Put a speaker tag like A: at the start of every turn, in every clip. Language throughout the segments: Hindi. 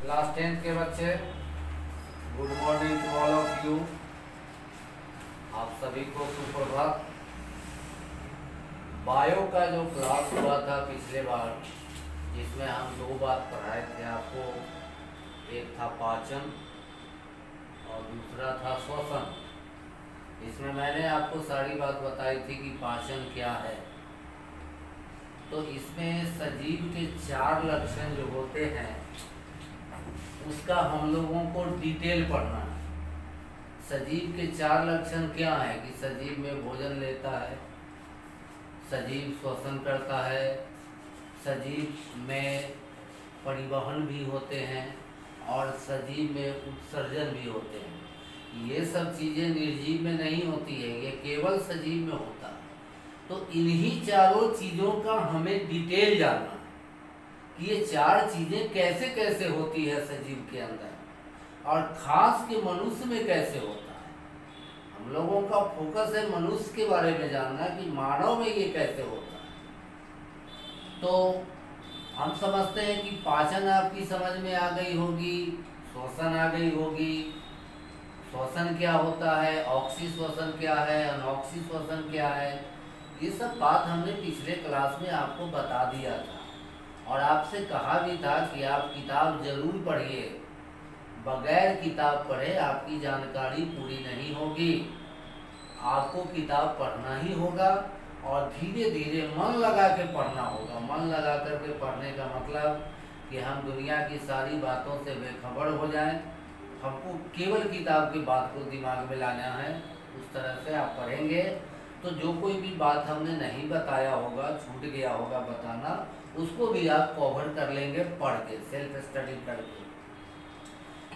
A: क्लास 10th के बच्चे, good morning to all of you. आप सभी को सुप्रभात। बायो का जो क्लास हुआ था पिछले बार, जिसमें हम दो बात पढ़ाए थे आपको, एक था पाचन और दूसरा था श्वसन। इसमें मैंने आपको सारी बात बताई थी कि पाचन क्या है। तो इसमें सजीव के 4 लक्षण जो होते हैं उसका हम लोगों को डिटेल पढ़ना है। सजीव के 4 लक्षण क्या है कि सजीव में भोजन लेता है, सजीव श्वसन करता है, सजीव में परिवहन भी होते हैं और सजीव में उत्सर्जन भी होते हैं। ये सब चीज़ें निर्जीव में नहीं होती है, ये केवल सजीव में होता है। तो इन्हीं चारों चीज़ों का हमें डिटेल जानना है कि ये 4 चीज़ें कैसे कैसे होती है सजीव के अंदर और खास के मनुष्य में कैसे होता है। हम लोगों का फोकस है मनुष्य के बारे में जानना कि मानव में ये कैसे होता है। तो हम समझते हैं कि पाचन आपकी समझ में आ गई होगी, श्वसन आ गई होगी। श्वसन क्या होता है, ऑक्सी श्वसन क्या है, अनऑक्सी श्वसन क्या है, ये सब बात हमने पिछले क्लास में आपको बता दिया था और आपसे कहा भी था कि आप किताब जरूर पढ़िए। बगैर किताब पढ़े आपकी जानकारी पूरी नहीं होगी। आपको किताब पढ़ना ही होगा और धीरे धीरे मन लगा के पढ़ना होगा। मन लगा करके पढ़ने का मतलब कि हम दुनिया की सारी बातों से बेखबर हो जाएं। हमको केवल किताब की बात को दिमाग में लाना है। उस तरह से आप पढ़ेंगे तो जो कोई भी बात हमने नहीं बताया होगा, छूट गया होगा बताना, उसको भी आप कवर कर लेंगे पढ़ के, सेल्फ स्टडी करके।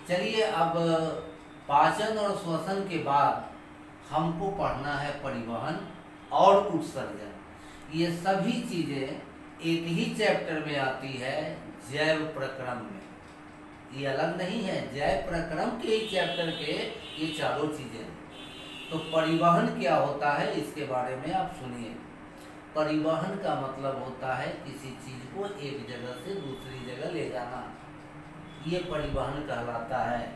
A: चलिए, अब पाचन और श्वसन के बाद हमको पढ़ना है परिवहन और उत्सर्जन। ये सभी चीजें एक ही चैप्टर में आती है, जैव प्रक्रम में। ये अलग नहीं है, जैव प्रक्रम के ही चैप्टर के ये चारों चीजें। तो परिवहन क्या होता है इसके बारे में आप सुनिए। परिवहन का मतलब होता है किसी चीज को एक जगह से दूसरी जगह ले जाना, ये परिवहन कहलाता है।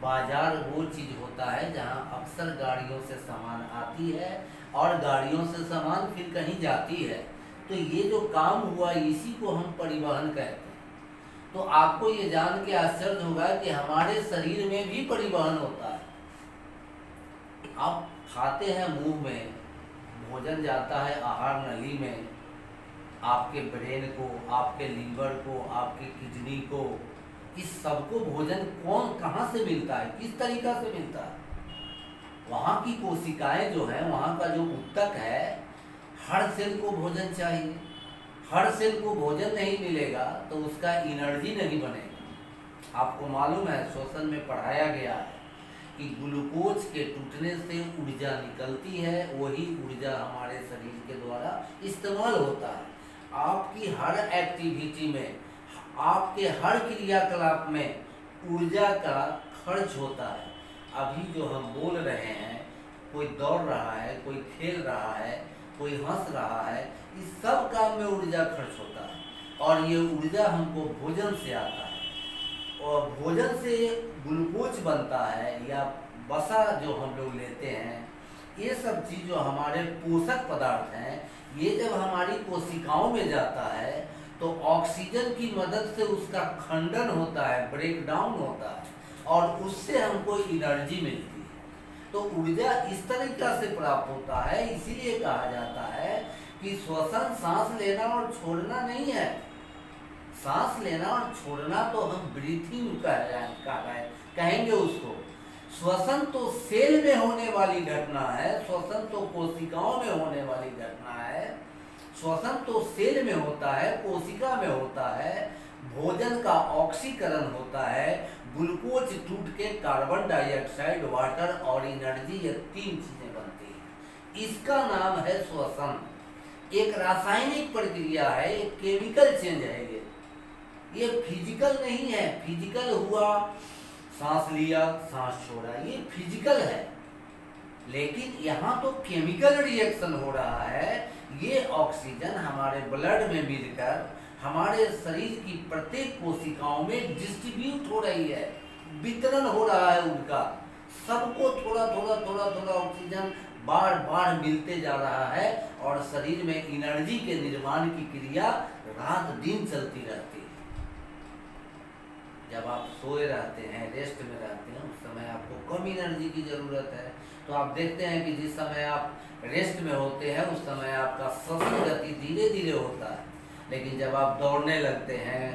A: बाजार वो चीज होता है जहां अक्सर गाड़ियों से सामान आती है और गाड़ियों से सामान फिर कहीं जाती है। तो ये जो काम हुआ इसी को हम परिवहन कहते हैं। तो आपको ये जान के आश्चर्य होगा कि हमारे शरीर में भी परिवहन होता है। आप खाते हैं, मुंह में भोजन जाता है आहार नली में, आपके ब्रेन को, आपके लीवर को, आपकी किडनी को, इस सबको भोजन कहाँ से मिलता है, किस तरीका से मिलता है। वहाँ की कोशिकाएं जो है, वहाँ का जो ऊतक है, हर सेल को भोजन चाहिए। हर सेल को भोजन नहीं मिलेगा तो उसका एनर्जी नहीं बनेगा। आपको मालूम है, श्वसन में पढ़ाया गया है कि ग्लूकोज के टूटने से ऊर्जा निकलती है, वही ऊर्जा हमारे शरीर के द्वारा इस्तेमाल होता है। आपकी हर एक्टिविटी में, आपके हर क्रियाकलाप में ऊर्जा का खर्च होता है। अभी जो हम बोल रहे हैं, कोई दौड़ रहा है, कोई खेल रहा है, कोई हंस रहा है, इस सब काम में ऊर्जा खर्च होता है और ये ऊर्जा हमको भोजन से आता है। और भोजन से ग्लूकोज बनता है या वसा जो हम लोग लेते हैं, ये सब चीज़ जो हमारे पोषक पदार्थ हैं, ये जब हमारी कोशिकाओं में जाता है तो ऑक्सीजन की मदद से उसका खंडन होता है, ब्रेक डाउन होता है और उससे हमको एनर्जी मिलती है। तो ऊर्जा इस तरीका से प्राप्त होता है। इसीलिए कहा जाता है कि श्वसन सांस लेना और छोड़ना नहीं है। सांस लेना और छोड़ना तो हम ब्रीथिंग कहेंगे उसको। श्वसन तो सेल में होने वाली घटना है, श्वसन तो कोशिकाओं में होने वाली घटना है। श्वसन तो सेल में होता है, कोशिका में होता है। भोजन का ऑक्सीकरण होता है, ग्लूकोज टूट के कार्बन डाइऑक्साइड, वाटर और एनर्जी, ये 3 चीजें बनती हैं। इसका नाम है श्वसन। एक रासायनिक प्रक्रिया है, एक केमिकल चेंज है। ये फिजिकल नहीं है। फिजिकल हुआ, सांस लिया, सांस छोड़ा, ये फिजिकल है। लेकिन यहाँ तो केमिकल रिएक्शन हो रहा है। ये ऑक्सीजन हमारे ब्लड में मिलकर हमारे शरीर की प्रत्येक कोशिकाओं में डिस्ट्रीब्यूट हो रही है, वितरण हो रहा है उनका। सबको थोड़ा थोड़ा थोड़ा थोड़ा ऑक्सीजन बार बार मिलते जा रहा है और शरीर में एनर्जी के निर्माण की क्रिया रात दिन चलती रहती है। जब आप सोए रहते हैं, रेस्ट में रहते हैं, उस समय आपको कम एनर्जी की जरूरत है। तो आप देखते हैं कि जिस समय आप रेस्ट में होते हैं उस समय आपका श्वसन गति धीरे धीरे होता है, लेकिन जब आप दौड़ने लगते हैं,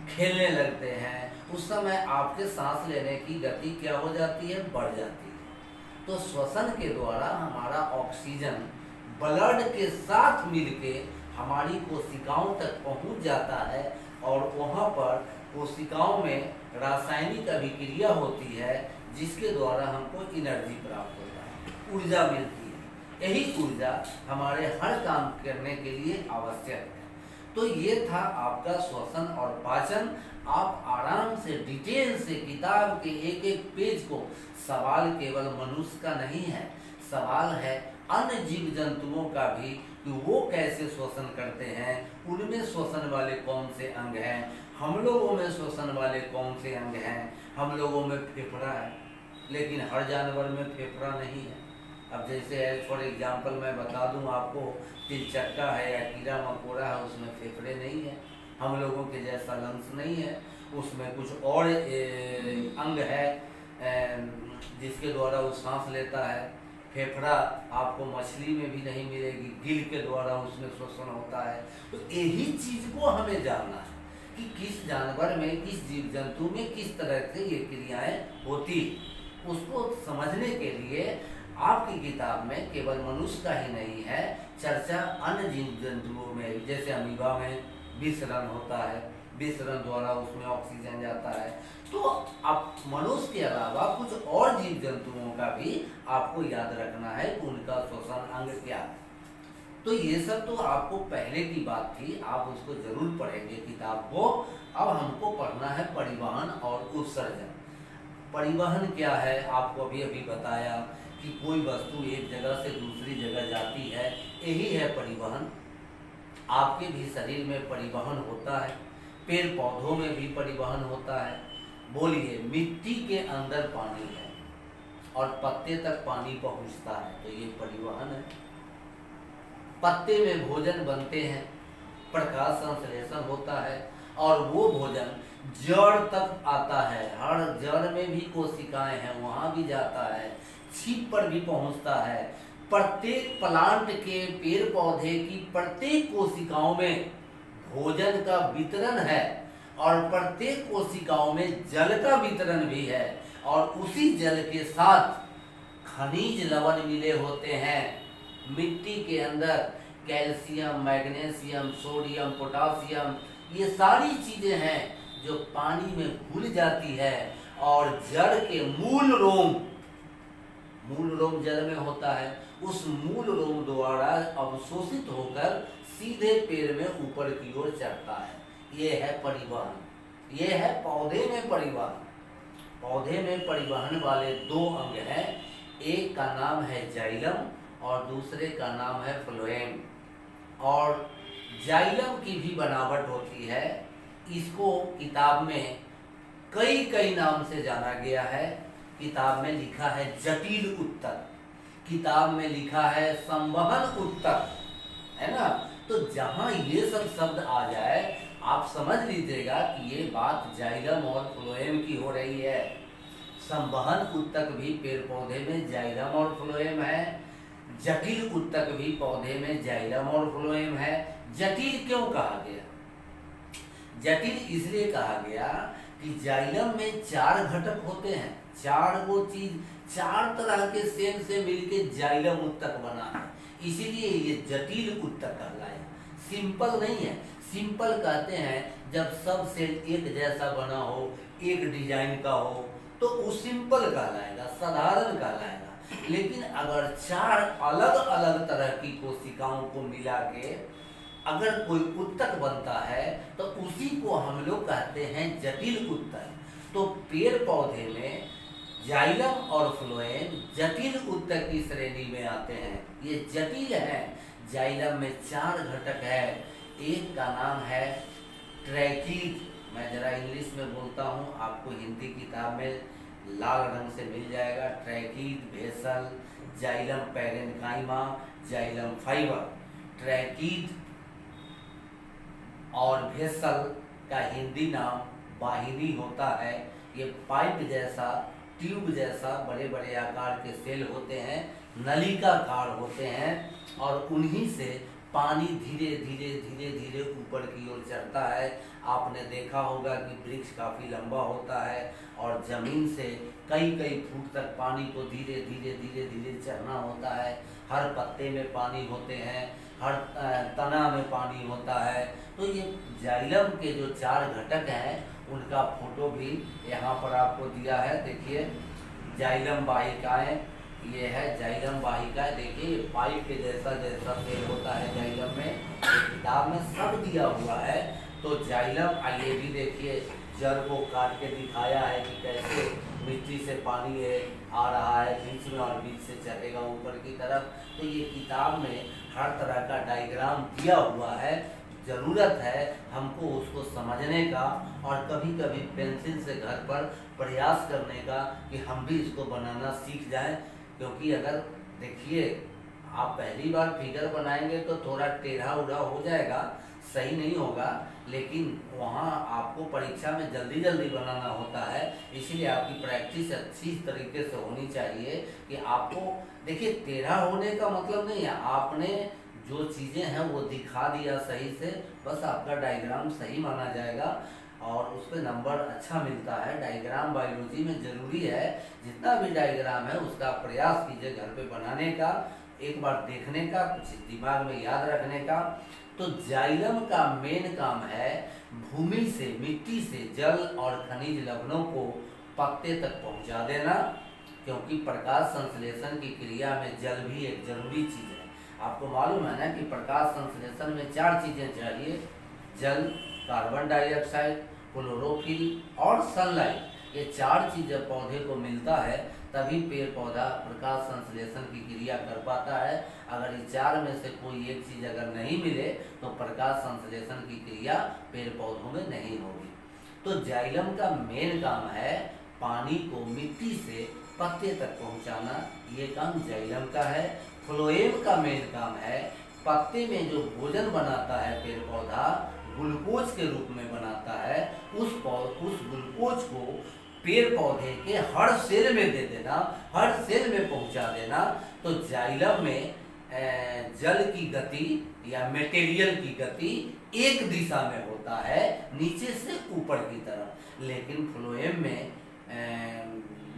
A: खेलने लगते हैं, उस समय आपके सांस लेने की गति क्या हो जाती है, बढ़ जाती है। तो श्वसन के द्वारा हमारा ऑक्सीजन ब्लड के साथ मिलके हमारी कोशिकाओं तक पहुंच जाता है और वहां पर कोशिकाओं में रासायनिक अभिक्रिया होती है जिसके द्वारा हमको एनर्जी प्राप्त होता है, ऊर्जा मिलती है। यही ऊर्जा हमारे हर काम करने के लिए आवश्यक है। तो ये था आपका श्वसन और पाचन। आप आराम से डिटेल से किताब के एक एक पेज को, सवाल केवल मनुष्य का नहीं है, सवाल है अन्य जीव जंतुओं का भी कि वो कैसे श्वसन करते हैं, उनमें श्वसन वाले कौन से अंग हैं, हम लोगों में श्वसन वाले कौन से अंग हैं। हम लोगों में फेफड़ा है, लेकिन हर जानवर में फेफड़ा नहीं है। अब जैसे फॉर एग्जांपल मैं बता दूं आपको, तिलचट्टा है या कीड़ा मकोड़ा है, उसमें फेफड़े नहीं है। हम लोगों के जैसा लंग्स नहीं है, उसमें कुछ और अंग है जिसके द्वारा वो सांस लेता है। फेफड़ा आपको मछली में भी नहीं मिलेगी, गिल के द्वारा उसमें श्वसन होता है। तो यही चीज को हमें जानना है कि किस जानवर में, किस जीव जंतु में किस तरह से ये क्रियाएं होती। उसको समझने के लिए आपकी किताब में केवल मनुष्य का ही नहीं है, चर्चा अन्य जीव जंतुओं में, जैसे अमीबा में विसरण होता है, विसरण द्वारा उसमें ऑक्सीजन जाता है। तो अब मनुष्य के अलावा कुछ और जीव जंतुओं का भी आपको याद रखना है कि उनका श्वसन अंग क्या है। तो ये सब तो आपको पहले की बात थी, आप उसको जरूर पढ़ेंगे किताब को। अब हमको पढ़ना है परिवहन और उत्सर्जन। परिवहन क्या है, आपको अभी अभी बताया कि कोई वस्तु एक जगह से दूसरी जगह जाती है, यही है परिवहन। आपके भी शरीर में परिवहन होता है, पेड़ पौधों में भी परिवहन होता है। बोलिए, मिट्टी के अंदर पानी है और पत्ते तक पानी पहुंचता है, तो ये परिवहन है। पत्ते में भोजन बनते हैं, प्रकाश संश्लेषण होता है और वो भोजन जड़ तक आता है। हर जड़ में भी कोशिकाएं हैं, वहां भी जाता है, छीप पर भी पहुंचता है। प्रत्येक प्लांट के, पेड़ पौधे की प्रत्येक कोशिकाओं में भोजन का वितरण है और प्रत्येक कोशिकाओं में जल का वितरण भी है और उसी जल के साथ खनिज लवण मिले होते हैं। मिट्टी के अंदर कैल्शियम, मैग्नीशियम, सोडियम, पोटासियम, ये सारी चीजें हैं जो पानी में घुल जाती है और जड़ के मूल रोम जड़ में होता है, उस मूल रोम द्वारा अवशोषित होकर सीधे पेड़ में ऊपर की ओर चढ़ता है। ये है परिवहन। ये है पौधे में परिवहन। पौधे में परिवहन वाले दो अंग हैं, एक का नाम है जाइलम और दूसरे का नाम है फ्लोएम। और जाइलम की भी बनावट होती है, इसको किताब में कई नाम से जाना गया है। किताब में लिखा है जटिल उत्तक, किताब में लिखा है संवहन उत्तक, है ना। तो जहां ये सब शब्द आ जाए आप समझ लीजिएगा कि ये बात जाइलम और फ्लोएम की हो रही है। संवहन उत्तक भी पेड़ पौधे में जाइलम और फ्लोएम है, जटिल उत्तक भी पौधे में जाइलम और फ्लोएम है। जटिल क्यों कहा गया? जटिल इसलिए कहा गया कि जाइलम में 4 घटक होते हैं, 4 वो चीज, 4 तरह के सेल से मिलके जाइलम उत्तक बना है, इसीलिए ये जटिल उत्तक कहलाया। सिंपल नहीं है। सिंपल कहते हैं जब सब सेल एक जैसा बना हो, एक डिजाइन का हो, तो वो सिंपल कहलाएगा, साधारण कहलाएगा। लेकिन अगर 4 अलग अलग तरह की कोशिकाओं को मिला के अगर कोई उत्तक बनता है तो उसी को हम लोग कहते हैं जटिल उत्तक। तो पेड़ पौधे में जाइलम और फ्लोएम जटिल उत्तक की श्रेणी में आते हैं। ये जटिल है। जाइलम में 4 घटक है, एक का नाम है ट्रैकीड, मैं ज़रा इंग्लिश में बोलता हूँ, आपको हिंदी किताब में लाल रंग से मिल जाएगा। Tracheid, vessel, xylem parenchyma, xylem fibre. Tracheid और भेसल का हिंदी नाम वाहिनी होता है। ये पाइप जैसा, ट्यूब जैसा बड़े बड़े आकार के सेल होते हैं, नलिकाकार होते हैं, और उन्हीं से पानी धीरे धीरे धीरे धीरे ऊपर की ओर चढ़ता है। आपने देखा होगा कि वृक्ष काफ़ी लंबा होता है और ज़मीन से कई कई फुट तक पानी को धीरे धीरे धीरे धीरे चढ़ना होता है। हर पत्ते में पानी होते हैं, हर तना में पानी होता है। तो ये जाइलम के जो 4 घटक हैं उनका फोटो भी यहाँ पर आपको दिया है। देखिए, जाइलम वाहिकाएं, ये है जाइलम वाहिका। देखिए पाइप के जैसा जैसा सेल होता है जाइलम में, किताब में सब दिया हुआ है। तो जाइलम, आइए भी देखिए, जड़ को काट के दिखाया है कि कैसे मिट्टी से पानी आ रहा है बीच में और बीच से चलेगा ऊपर की तरफ। तो ये किताब में हर तरह का डायग्राम दिया हुआ है। ज़रूरत है हमको उसको समझने का और कभी कभी पेंसिल से घर पर प्रयास करने का कि हम भी इसको बनाना सीख जाएं। क्योंकि अगर देखिए, आप पहली बार फिगर बनाएंगे तो थोड़ा टेढ़ा उड़ा हो जाएगा, सही नहीं होगा, लेकिन वहाँ आपको परीक्षा में जल्दी जल्दी बनाना होता है। इसलिए आपकी प्रैक्टिस अच्छी तरीके से होनी चाहिए कि आपको, देखिए, टेढ़ा होने का मतलब नहीं है, आपने जो चीज़ें हैं वो दिखा दिया सही से, बस आपका डायग्राम सही माना जाएगा और उस पर नंबर अच्छा मिलता है। डायग्राम बायोलॉजी में ज़रूरी है, जितना भी डायग्राम है उसका प्रयास कीजिए घर पे बनाने का, एक बार देखने का, कुछ दिमाग में याद रखने का। तो जाइलम का मेन काम है भूमि से, मिट्टी से जल और खनिज लवणों को पत्ते तक पहुंचा देना, क्योंकि प्रकाश संश्लेषण की क्रिया में जल भी एक जरूरी चीज़ है। आपको मालूम है ना कि प्रकाश संश्लेषण में 4 चीज़ें चाहिए, जल, कार्बन डाइऑक्साइड, क्लोरोफिल और सनलाइट। ये 4 चीज़ें पौधे को मिलता है तभी पेड़ पौधा प्रकाश संश्लेषण की क्रिया कर पाता है। अगर इस 4 में से कोई एक चीज़ अगर नहीं मिले तो प्रकाश संश्लेषण की क्रिया पेड़ पौधों में नहीं होगी। तो जाइलम का मेन काम है पानी को मिट्टी से पत्ते तक पहुंचाना, ये काम जाइलम का है। फ्लोएम का मेन काम है पत्ते में जो भोजन बनाता है पेड़ पौधा, ग्लूकोज के रूप में बनाता है, उस ग्लूकोज को पेड़ पौधे के हर सेल में दे देना, हर सेल में पहुंचा देना। तो जाइलम में जल की गति या मटेरियल की गति एक दिशा में होता है, नीचे से ऊपर की तरफ, लेकिन फ्लोएम में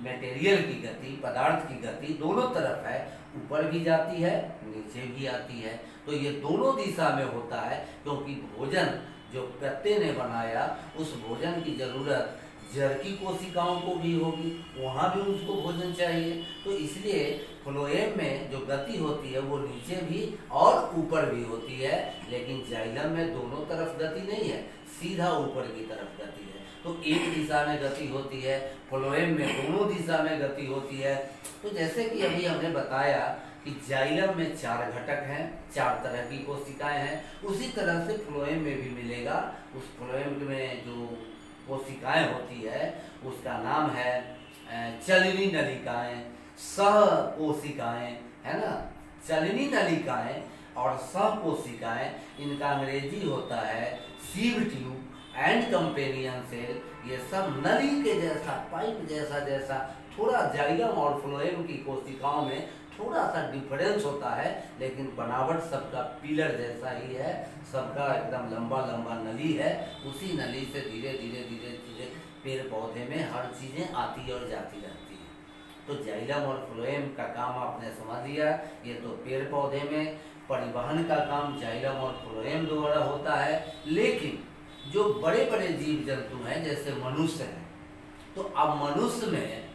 A: मटेरियल की गति, पदार्थ की गति दोनों तरफ है, ऊपर भी जाती है, नीचे भी आती है। तो ये दोनों दिशा में होता है, क्योंकि भोजन जो पत्ते ने बनाया उस भोजन की जरूरत जड़ की कोशिकाओं को भी होगी, वहाँ भी उसको भोजन चाहिए। तो इसलिए फ्लोएम में जो गति होती है वो नीचे भी और ऊपर भी होती है, लेकिन जाइलम में दोनों तरफ गति नहीं है, सीधा ऊपर की तरफ गति है। तो एक दिशा में गति होती है, फ्लोएम में दोनों दिशा में गति होती है। तो जैसे कि अभी हमने बताया कि जाइलम में 4 घटक हैं, 4 तरह की कोशिकाएं हैं, उसी तरह से फ्लोएम में भी मिलेगा। उस फ्लोएम में जो कोशिकाएं होती है उसका नाम है चलनी नलिकाएं, सह कोशिकाएं, है ना। चलनी नलिकाएं और सह कोशिकाएं, इनका अंग्रेजी होता है sieve tube and companion cell. ये सब नली के जैसा, पाइप जैसा जैसा, थोड़ा जाइलम और फ्लोएम की कोशिकाओं में थोड़ा सा डिफरेंस होता है, लेकिन बनावट सबका पिलर जैसा ही है, सबका एकदम लंबा लंबा नली है। उसी नली से धीरे धीरे धीरे धीरे पेड़ पौधे में हर चीज़ें आती और जाती रहती है। तो जाइलम और फ्लोएम का काम आपने समझ लिया। ये तो पेड़ पौधे में परिवहन का काम जाइलम और फ्लोएम द्वारा होता है, लेकिन जो बड़े बड़े जीव जंतु हैं जैसे मनुष्य हैं, तो अब मनुष्य में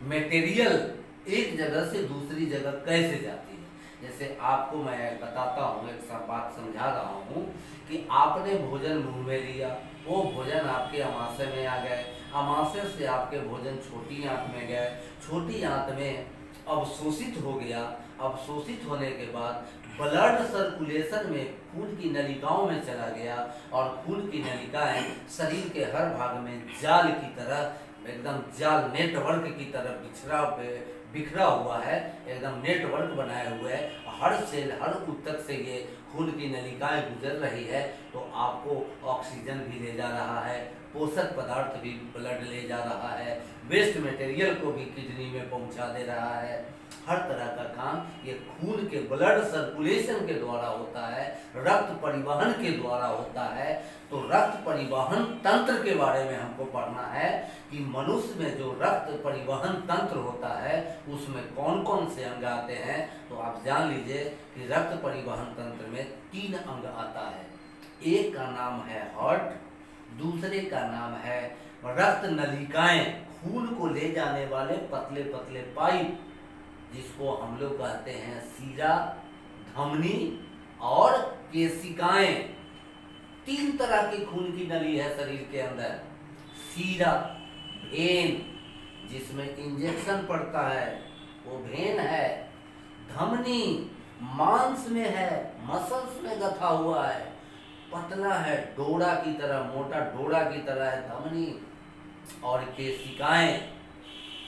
A: मटेरियल एक जगह से दूसरी जगह कैसे जाती है। जैसे आपको मैं बताता हूँ, एक बात समझा रहा हूँ कि आपने भोजन मुंह में लिया, वो भोजन आपके अमाशय में आ गए, अमाशय से आपके भोजन छोटी आंत में गए, छोटी आंत में अवशोषित हो गया। अवशोषित होने के बाद ब्लड सर्कुलेशन में खून की नलिकाओं में चला गया और खून की नलिकाएं शरीर के हर भाग में जाल की तरह, एकदम जाल नेटवर्क की तरह बिखरा हुआ है, एकदम नेटवर्क बनाए हुए है। हर सेल, हर ऊतक से ये खून की नलिकाएं गुजर रही है, तो आपको ऑक्सीजन भी ले जा रहा है, पोषक पदार्थ भी ब्लड ले जा रहा है, वेस्ट मटेरियल को भी किडनी में पहुंचा दे रहा है। हर तरह का काम ये खून के ब्लड सर्कुलेशन के द्वारा होता है, रक्त परिवहन के द्वारा होता है। तो रक्त परिवहन तंत्र के बारे में हमको पढ़ना है कि मनुष्य में जो रक्त परिवहन तंत्र होता है उसमें कौन कौन से अंग आते हैं। तो आप जान लीजिए कि रक्त परिवहन तंत्र में 3 अंग आता है। एक का नाम है हार्ट, दूसरे का नाम है रक्त नलिकाएं, खून को ले जाने वाले पतले पतले पाइप, जिसको हम लोग कहते हैं सीरा, धमनी और केशिकाएं। 3 तरह की खून की नली है शरीर के अंदर। सीरा, वेन, जिसमें इंजेक्शन पड़ता है, वो वेन है। धमनी, मांस में है, मसल्स में गथा हुआ है, पतला है, डोरा की तरह, मोटा डोरा की तरह है धमनी। और केशिकाएं,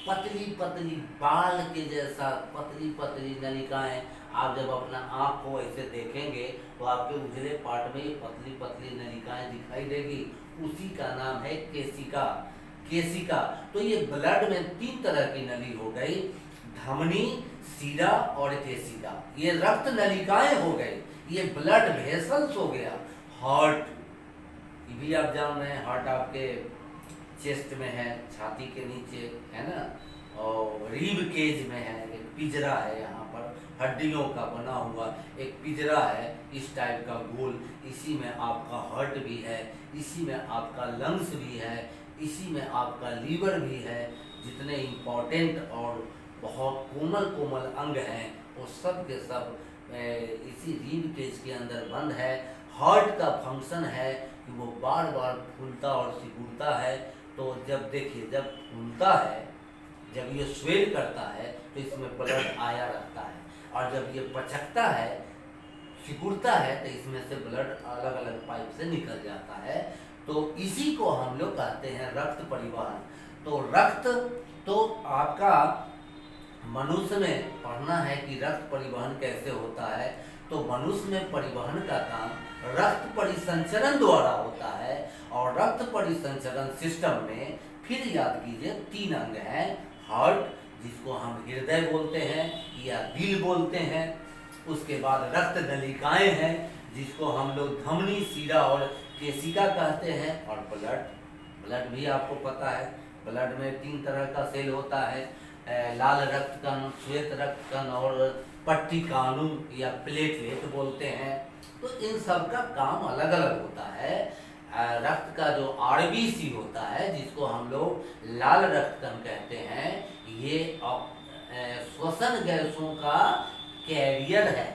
A: पतली पतली बाल के जैसा पतली पतली नलिकाएं। आप जब अपना आँख को ऐसे देखेंगे तो आपके उजले पार्ट में ये पतली पतली नलिकाएं दिखाई देगी, उसी का नाम है केशिका। केशिका। तो ये ब्लड में 3 तरह की नली हो गई, धमनी, सीरा और केशिका। ये रक्त नलिकाएं हो गई, ये ब्लड वेसल्स हो गया। हार्ट, ये भी आप जान रहे हैं, हार्ट आपके चेस्ट में है, छाती के नीचे है ना, और रीब केज में है, एक पिंजरा है यहाँ पर हड्डियों का बना हुआ एक पिंजरा है इस टाइप का गोल। इसी में आपका हार्ट भी है, इसी में आपका लंग्स भी है, इसी में आपका लीवर भी है। जितने इम्पोर्टेंट और बहुत कोमल कोमल अंग हैं वो सब के सब इसी रीब केज के अंदर बंद है। हार्ट का फंक्शन है कि वो बार बार फूलता और सिकुड़ता है। तो जब देखिए, जब फूलता है, जब ये स्वेल करता है तो इसमें ब्लड आया रहता है, और जब ये पचकता है, सिकुड़ता है, तो इसमें से ब्लड अलग अलग पाइप से निकल जाता है। तो इसी को हम लोग कहते हैं रक्त परिवहन। तो रक्त, तो आपका मनुष्य में पढ़ना है कि रक्त परिवहन कैसे होता है। तो मनुष्य में परिवहन का काम रक्त परिसंचरण द्वारा होता है, और रक्त परिसंचरण सिस्टम में फिर याद कीजिए 3 अंग हैं। हार्ट, जिसको हम हृदय बोलते हैं या दिल बोलते हैं। उसके बाद रक्त नलिकाएं हैं, जिसको हम लोग धमनी, सीरा और केशिका कहते हैं। और ब्लड भी आपको पता है, ब्लड में 3 तरह का सेल होता है, लाल रक्त कण, श्वेत रक्त कण और पट्टिकाणु या प्लेटलेट बोलते हैं। तो इन सब का काम अलग अलग होता है। रक्त का जो आरबीसी होता है, जिसको हम लोग लाल रक्त कण कहते हैं, ये श्वसन गैसों का कैरियर है।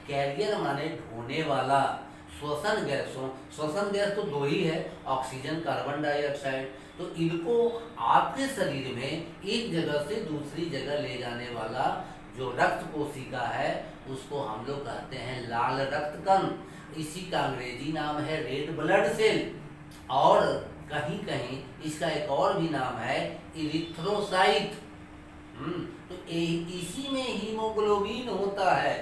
A: कैरियर माने ढोने वाला। श्वसन गैस तो 2 ही है, ऑक्सीजन, कार्बन डाइऑक्साइड। तो इनको आपके शरीर में एक जगह से दूसरी जगह ले जाने वाला जो रक्त कोशिका है, उसको हम लोग कहते हैं लाल रक्त कण। इसी का अंग्रेजी नाम है रेड ब्लड सेल, और कहीं कहीं इसका एक और भी नाम है इरिथ्रोसाइट। तो इसी में हीमोग्लोबिन होता है,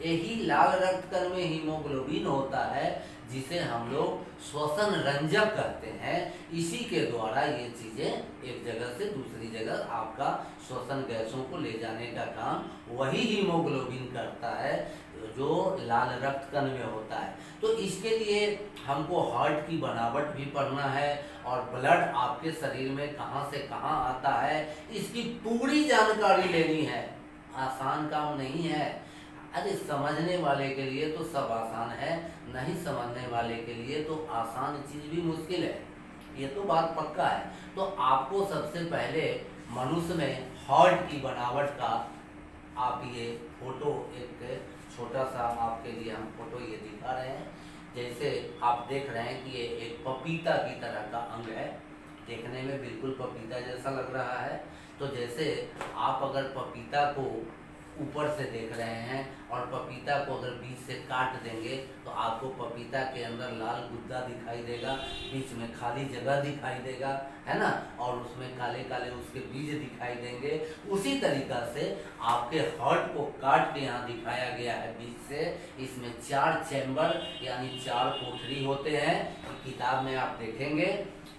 A: यही लाल रक्त कण में हीमोग्लोबिन होता है, जिसे हम लोग श्वसन रंजक कहते हैं। इसी के द्वारा ये चीजें एक जगह से दूसरी जगह आपका श्वसन गैसों को ले जाने का काम वही हीमोग्लोबिन करता है, जो लाल रक्त कण में होता है। तो इसके लिए हमको हार्ट की बनावट भी पढ़ना है, और ब्लड आपके शरीर में कहाँ से कहाँ आता है, इसकी पूरी जानकारी लेनी है। आसान काम नहीं है। अरे समझने वाले के लिए तो सब आसान है, नहीं समझने वाले के लिए तो आसान चीज भी मुश्किल है, ये तो बात पक्का है। तो आपको सबसे पहले मनुष्य में हार्ट की बनावट का आप ये फोटो, एक छोटा सा आपके लिए हम फोटो ये दिखा रहे हैं। जैसे आप देख रहे हैं कि ये एक पपीता की तरह का अंग है, देखने में बिल्कुल पपीता जैसा लग रहा है। तो जैसे आप अगर पपीता को ऊपर से देख रहे हैं और पपीता को अगर बीच से काट देंगे तो आपको पपीता के अंदर लाल गुद्दा दिखाई देगा, बीच में खाली जगह दिखाई देगा, है ना, और उसमें काले काले उसके बीज दिखाई देंगे। उसी तरीका से आपके हार्ट को काट के यहाँ दिखाया गया है बीच से। इसमें 4 चैम्बर यानी 4 कोठरी होते हैं। किताब में आप देखेंगे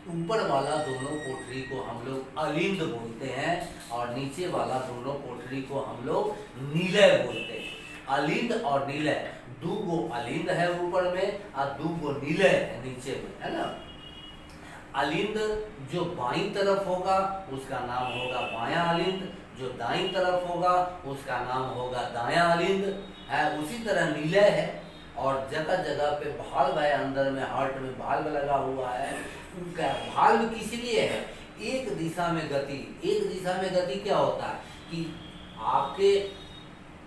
A: ऊपर वाला दोनों कोठरी को हम लोग अलिंद बोलते हैं और नीचे वाला दोनों कोठरी को हम लोग नीलय बोलते हैं। अलिंद और नीलय, 2 गो अलिंद है ऊपर में और 2 गो नीलय है नीचे में, है ना। अलिंद जो बाईं तरफ होगा उसका नाम होगा बायां अलिंद, जो दाईं तरफ होगा उसका नाम होगा दायां अलिंद है। उसी तरह नीलय है और जगह जगह पे भाल्व है, अंदर में हार्ट में भाल्व लगा हुआ है। उनका भाल्व किस लिए है? एक दिशा में गति। एक दिशा में गति क्या होता है कि आपके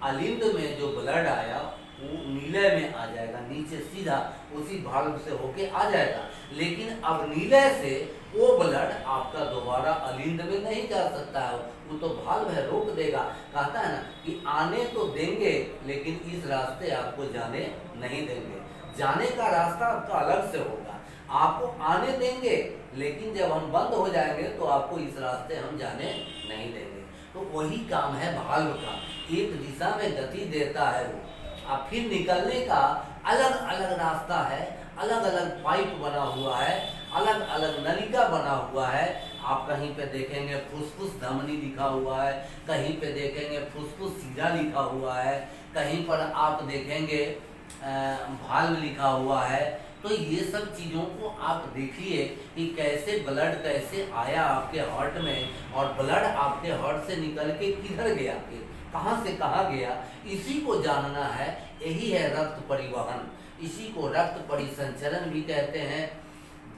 A: अलिंद में जो ब्लड आया वो नीलय में आ जाएगा, नीचे सीधा उसी भाल्व से होके आ जाएगा। लेकिन अब नीलय से वो ब्लड आपका दोबारा अलिंद में नहीं जा सकता है, वो तो भाल्व है, रोक देगा। कहता है ना कि आने तो देंगे लेकिन इस रास्ते आपको जाने नहीं देंगे। जाने का रास्ता आपका अलग से होगा, आपको आने देंगे लेकिन जब हम बंद हो जाएंगे तो आपको इस रास्ते हम जाने नहीं देंगे। तो वही काम है भाल्व का, एक दिशा में गति देता है वो। अब फिर निकलने का अलग अलग रास्ता है, अलग अलग पाइप बना हुआ है, अलग अलग नलिका बना हुआ है। आप कहीं पे देखेंगे फुसफुस धमनी लिखा हुआ है, कहीं पे देखेंगे फुसफुस सीधा लिखा हुआ है, कहीं पर आप देखेंगे भाल्व लिखा हुआ है। तो ये सब चीज़ों को आप देखिए कि कैसे ब्लड कैसे आया आपके हार्ट में और ब्लड आपके हार्ट से निकल के किधर गया, कहाँ से कहाँ गया, इसी को जानना है। यही है रक्त परिवहन, इसी को रक्त परिसंचरण भी कहते हैं।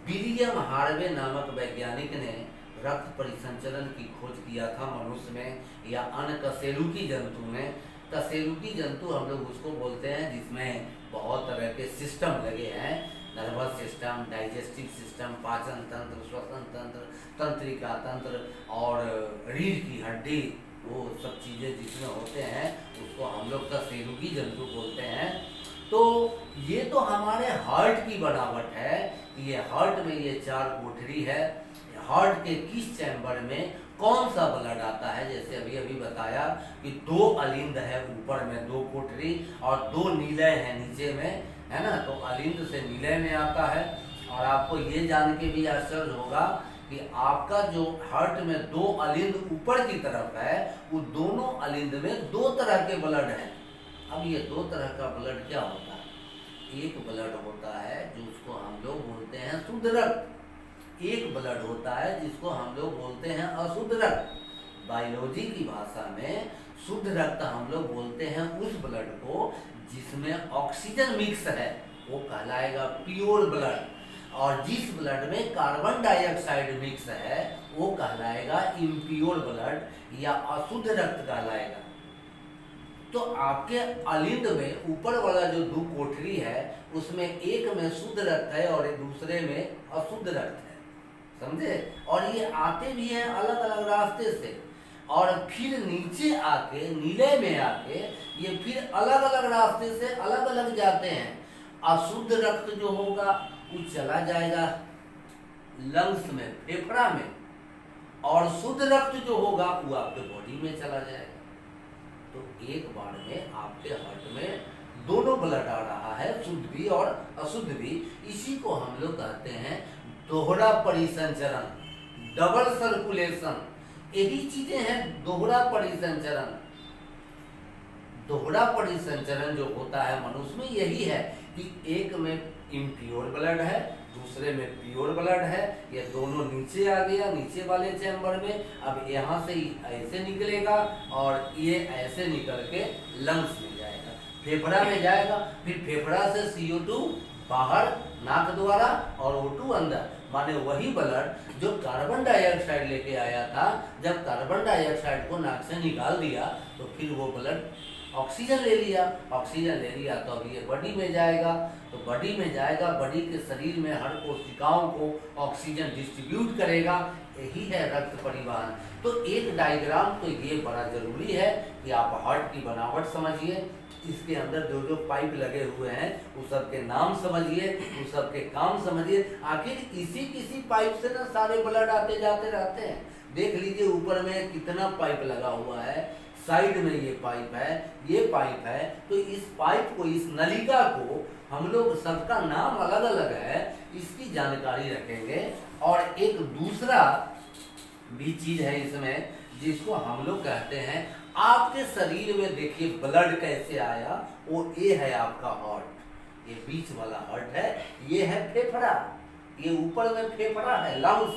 A: विलियम हार्वे नामक वैज्ञानिक ने रक्त परिसंचरण की खोज किया था मनुष्य में या अन्य कशेरुकी जंतु में। कशेरुकी जंतु हम लोग उसको बोलते हैं जिसमें बहुत तरह के सिस्टम लगे हैं, नर्वस सिस्टम, डाइजेस्टिव सिस्टम, पाचन तंत्र, श्वसन तंत्र, तंत्रिका तंत्र और रीढ़ की हड्डी, वो सब चीज़ें जिसमें होते हैं उसको हम लोग कशेरुकी जंतु बोलते हैं। तो ये तो हमारे हार्ट की बनावट है, ये हार्ट में ये 4 कोठरी है। हार्ट के किस चैम्बर में कौन सा ब्लड आता है, जैसे अभी अभी बताया कि 2 अलिंद है ऊपर में, 2 कोठरी और 2 नीलय है नीचे में, है ना। तो अलिंद से नीलय में आता है। और आपको ये जान के भी आश्चर्य होगा कि आपका जो हार्ट में 2 अलिंद ऊपर की तरफ है, वो दोनों अलिंद में 2 तरह के ब्लड हैं। अब ये 2 तरह का ब्लड क्या होता है? एक ब्लड होता है जिसको हम लोग बोलते हैं शुद्ध रक्त, एक ब्लड होता है जिसको हम लोग बोलते हैं अशुद्ध रक्त। बायोलॉजी की भाषा में शुद्ध रक्त हम लोग बोलते हैं उस ब्लड को जिसमें ऑक्सीजन मिक्स है, वो कहलाएगा प्योर ब्लड। और जिस ब्लड में कार्बन डाइऑक्साइड मिक्स है वो कहलाएगा इम्प्योर ब्लड या अशुद्ध रक्त कहलाएगा। तो आपके अलिंद में ऊपर वाला जो 2 कोठरी है उसमें एक में शुद्ध रक्त है और दूसरे में अशुद्ध रक्त है, समझे। और ये आते भी हैं अलग अलग रास्ते से और फिर नीचे आके नीले में आके ये फिर अलग अलग रास्ते से अलग अलग जाते हैं। अशुद्ध रक्त जो होगा वो चला जाएगा लंग्स में, फेफड़ा में, और शुद्ध रक्त जो होगा वो आपके बॉडी में चला जाएगा। तो एक बार में आपके हार्ट में दोनों ब्लड आ रहा है, शुद्ध भी और अशुद्ध भी। इसी को हम लोग कहते हैं दोहरा परिसंचरण, डबल सर्कुलेशन। यही चीजें हैं दोहरा परिसंचरण। दोहरा परिसंचरण जो होता है मनुष्य में यही है कि एक में इम्प्योर ब्लड है, दूसरे में प्योर ब्लड है। ये दोनों नीचे आ गया, नीचे वाले चैम्बर में। अब यहाँ से ऐसे निकलेगा और ये ऐसे निकल के लंग्स में जाएगा, फेफड़ा में जाएगा। फिर फेफड़ा से CO2 बाहर नाक द्वारा और O2 अंदर, माने वही ब्लड जो कार्बन डाइऑक्साइड लेके आया था, जब कार्बन डाइऑक्साइड को नाक से निकाल दिया तो फिर वो ब्लड ऑक्सीजन ले लिया, ऑक्सीजन ले लिया तो अब ये बॉडी में जाएगा, तो बॉडी में जाएगा, बॉडी के शरीर में हर कोशिकाओं को ऑक्सीजन डिस्ट्रीब्यूट करेगा, यही है रक्त परिवहन। तो एक डायग्राम तो ये बड़ा जरूरी है कि आप हार्ट की बनावट समझिए, इसके अंदर जो जो पाइप लगे हुए हैं उस सब के नाम समझिए, उस सब के काम समझिए। आखिर इसी किसी पाइप से ना सारे ब्लड आते जाते रहते हैं। देख लीजिए ऊपर में कितना पाइप लगा हुआ है, साइड में ये पाइप है, ये पाइप है। तो इस पाइप को, इस नलिका को हम लोग, सबका नाम अलग अलग है, इसकी जानकारी रखेंगे। और एक दूसरा भी चीज है इसमें जिसको हम लोग कहते हैं, आपके शरीर में देखिए ब्लड कैसे आया, वो ये है आपका हार्ट, ये बीच वाला हार्ट है, ये है फेफड़ा, ये ऊपर में फेफड़ा है, लंग्स,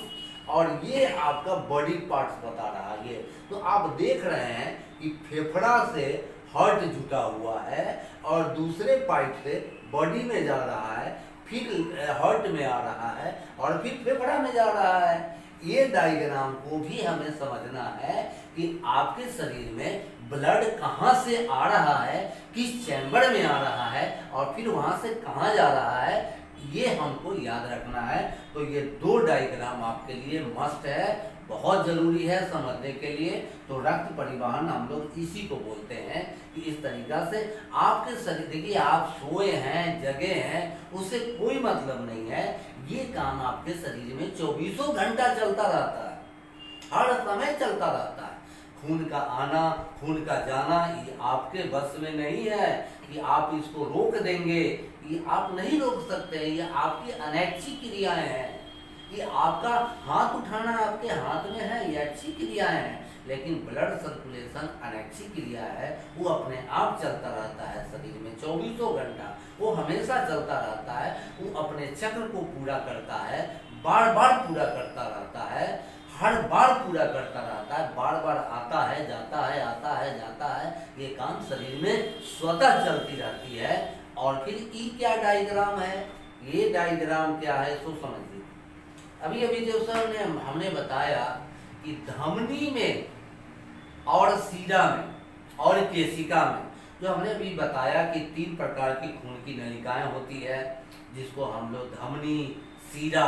A: और ये आपका बॉडी पार्ट्स बता रहा है ये। तो आप देख रहे हैं कि फेफड़ा से हार्ट जुटा हुआ है और दूसरे पाइप से बॉडी में जा रहा है, फिर हार्ट में आ रहा है और फिर फेफड़ा में जा रहा है। ये डायग्राम को भी हमें समझना है कि आपके शरीर में ब्लड कहाँ से आ रहा है, किस चैम्बर में आ रहा है और फिर वहां से कहाँ जा रहा है, ये हमको याद रखना है। तो ये दो डायग्राम आपके लिए मस्ट है, बहुत जरूरी है समझने के लिए। तो रक्त परिवहन हम लोग इसी को बोलते हैं कि इस तरीका से आपके शरीर, देखिए आप सोए हैं, जगे हैं, उससे कोई मतलब नहीं है, ये काम आपके शरीर में 24 घंटा चलता रहता है, हर समय चलता रहता है। खून का आना, खून का जाना ये आपके बस में नहीं है कि आप इसको रोक देंगे, ये आप नहीं रोक सकते, ये आपकी अनैच्छिक क्रियाएं हैं। ये आपका हाथ उठाना आपके हाथ में है, ये अच्छी क्रियाएं हैं, लेकिन ब्लड सर्कुलेशन अनैच्छिक क्रिया है, वो अपने आप चलता रहता है शरीर में 24 घंटा, वो हमेशा चलता रहता है, वो अपने चक्र को पूरा करता है, बार बार पूरा करता रहता है, हर बार पूरा करता रहता है, बार बार आता है जाता है, आता है जाता है, ये काम शरीर में स्वतः चलती रहती है। और फिर ई क्या डायग्राम है, ये डायग्राम क्या है सो समझिए। अभी अभी जो सर ने हमने बताया कि धमनी में और सीरा में और केशिका में, जो हमने अभी बताया कि 3 प्रकार की खून की नलिकाएं होती है, जिसको हम लोग धमनी, सीरा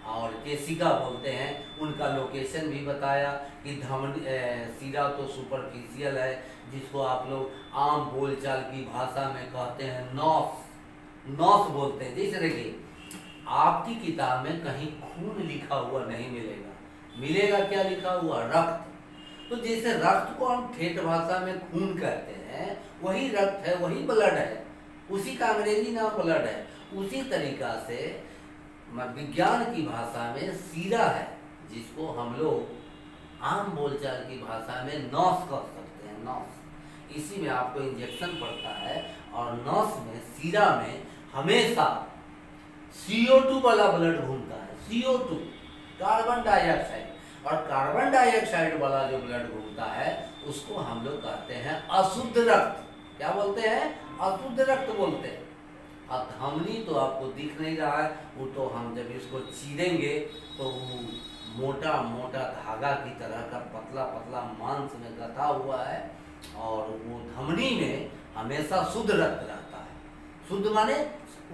A: और केशिका बोलते हैं। उनका लोकेशन भी बताया कि धमनी, सीरा तो सुपरफिशियल है, जिसको आप लोग आम बोलचाल की भाषा में कहते हैं नॉस, नॉस बोलते हैं। जैसे देखिए आपकी किताब में कहीं खून लिखा हुआ नहीं मिलेगा, मिलेगा क्या लिखा हुआ, रक्त। तो जैसे रक्त को हम ठेठ भाषा में खून कहते हैं, वही रक्त है, वही ब्लड है, उसी का अंग्रेजी नाम ब्लड है। उसी तरीका से विज्ञान की भाषा में सीरा है, जिसको हम लोग आम बोलचाल की भाषा में नॉस कह सकते हैं, नॉस। इसी में आपको इंजेक्शन पड़ता है और नॉस में, सीरा में हमेशा CO2 वाला ब्लड घूमता है, CO2 कार्बन डाइऑक्साइड, और कार्बन डाइऑक्साइड वाला जो ब्लड घूमता है उसको हम लोग कहते हैं अशुद्ध रक्त। क्या बोलते हैं, अशुद्ध रक्त बोलते हैं। अब धमनी तो आपको दिख नहीं रहा है, वो तो हम जब इसको चीरेंगे तो वो मोटा मोटा धागा की तरह का पतला पतला मांस में गथा हुआ है, और वो धमनी में हमेशा शुद्ध रक्त रहता है। शुद्ध माने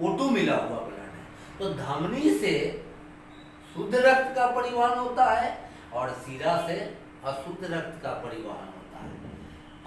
A: O2 मिला हुआ ब्लड है। तो धमनी से शुद्ध रक्त का परिवहन होता है और सीरा से अशुद्ध रक्त का परिवहन होता है।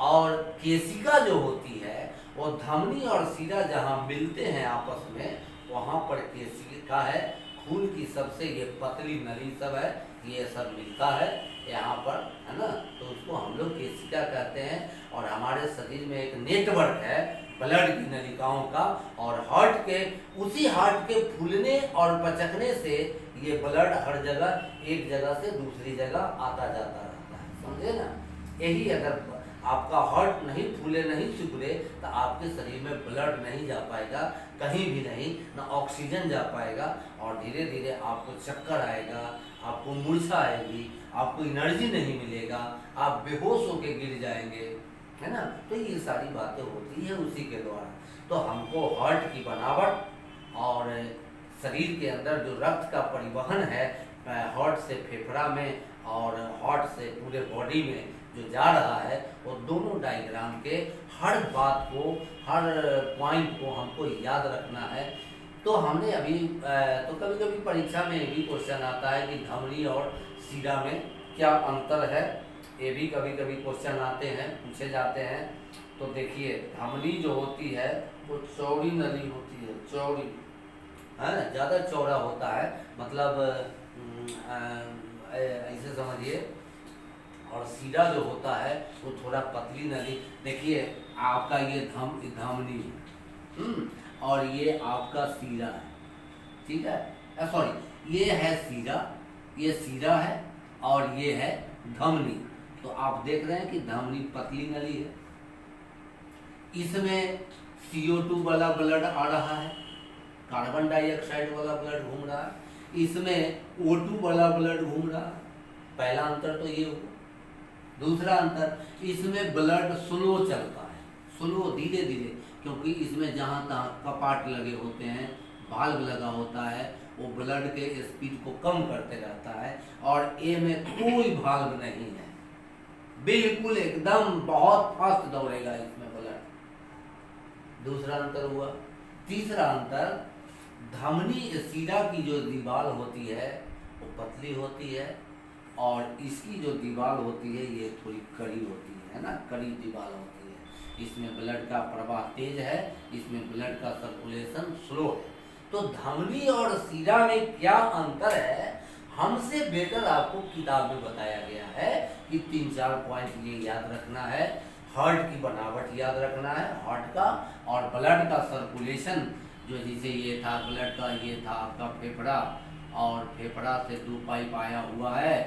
A: और केशिका जो होती है वो धमनी और सीरा जहाँ मिलते हैं आपस में, वहाँ पर केशिका है, खून की सबसे ये पतली नली सब है, ये सब मिलता है यहाँ पर, है ना। तो उसको हम लोग केशिका कहते हैं। और हमारे शरीर में एक नेटवर्क है ब्लड की नलिकाओं का, और हार्ट के, उसी हार्ट के फूलने और पचकने से ये ब्लड हर जगह, एक जगह से दूसरी जगह आता जाता रहता है, समझे ना। यही अगर आपका हार्ट नहीं फूले, नहीं सिकुड़े, तो आपके शरीर में ब्लड नहीं जा पाएगा कहीं भी नहीं, ना ऑक्सीजन जा पाएगा, और धीरे धीरे आपको चक्कर आएगा, आपको मूर्छा आएगी, आपको एनर्जी नहीं मिलेगा, आप बेहोश होके गिर जाएंगे, है ना। तो ये सारी बातें होती है उसी के द्वारा। तो हमको हार्ट की बनावट और शरीर के अंदर जो रक्त का परिवहन है, हार्ट से फेफड़ा में और हार्ट से पूरे बॉडी में जो जा रहा है, वो दोनों डायग्राम के हर बात को, हर पॉइंट को हमको याद रखना है। तो हमने अभी तो कभी कभी परीक्षा में ये भी क्वेश्चन आता है कि धमनी और सीरा में क्या अंतर है, ये भी कभी कभी क्वेश्चन आते हैं, पूछे जाते हैं। तो देखिए, धमनी जो होती है वो चौड़ी नली होती है, चौड़ी है, ज़्यादा चौड़ा होता है, मतलब ऐसे समझिए। और सीरा जो होता है वो थोड़ा पतली नली। देखिए, आपका ये धमनी और ये आपका सीरा है, ठीक है, सॉरी, ये है सीरा, ये सीरा है और ये है धमनी। तो आप देख रहे हैं कि धमनी पतली नली है, इसमें CO2 वाला ब्लड आ रहा है, कार्बन डाइऑक्साइड वाला ब्लड घूम रहा है, इसमें O2 वाला ब्लड घूम रहा है। पहला अंतर तो ये हुआ। दूसरा अंतर, इसमें ब्लड स्लो चलता है, स्लो, धीरे धीरे, क्योंकि इसमें जहाँ तहाँ कपाट लगे होते हैं, वाल्व लगा होता है, वो ब्लड के स्पीड को कम करते रहता है। और ए में कोई वाल्व नहीं है, बिल्कुल एकदम बहुत फास्ट दौड़ेगा इसमें ब्लड। दूसरा अंतर हुआ। तीसरा अंतर, धमनी सीरा की जो दीवार होती है वो पतली होती है और इसकी जो दीवार होती है ये थोड़ी कड़ी होती है ना, कड़ी दीवार होती है। इसमें ब्लड का प्रवाह तेज है, इसमें ब्लड का सर्कुलेशन स्लो है। तो धमनी और सीरा में क्या अंतर है, हमसे बेटर आपको किताब में बताया गया है कि 3-4 पॉइंट ये याद रखना है। हार्ट की बनावट याद रखना है, हार्ट का, और ब्लड का सर्कुलेशन जो, जैसे ये था ब्लड का, ये था आपका फेफड़ा, और फेफड़ा से 2 पाइप आया हुआ है,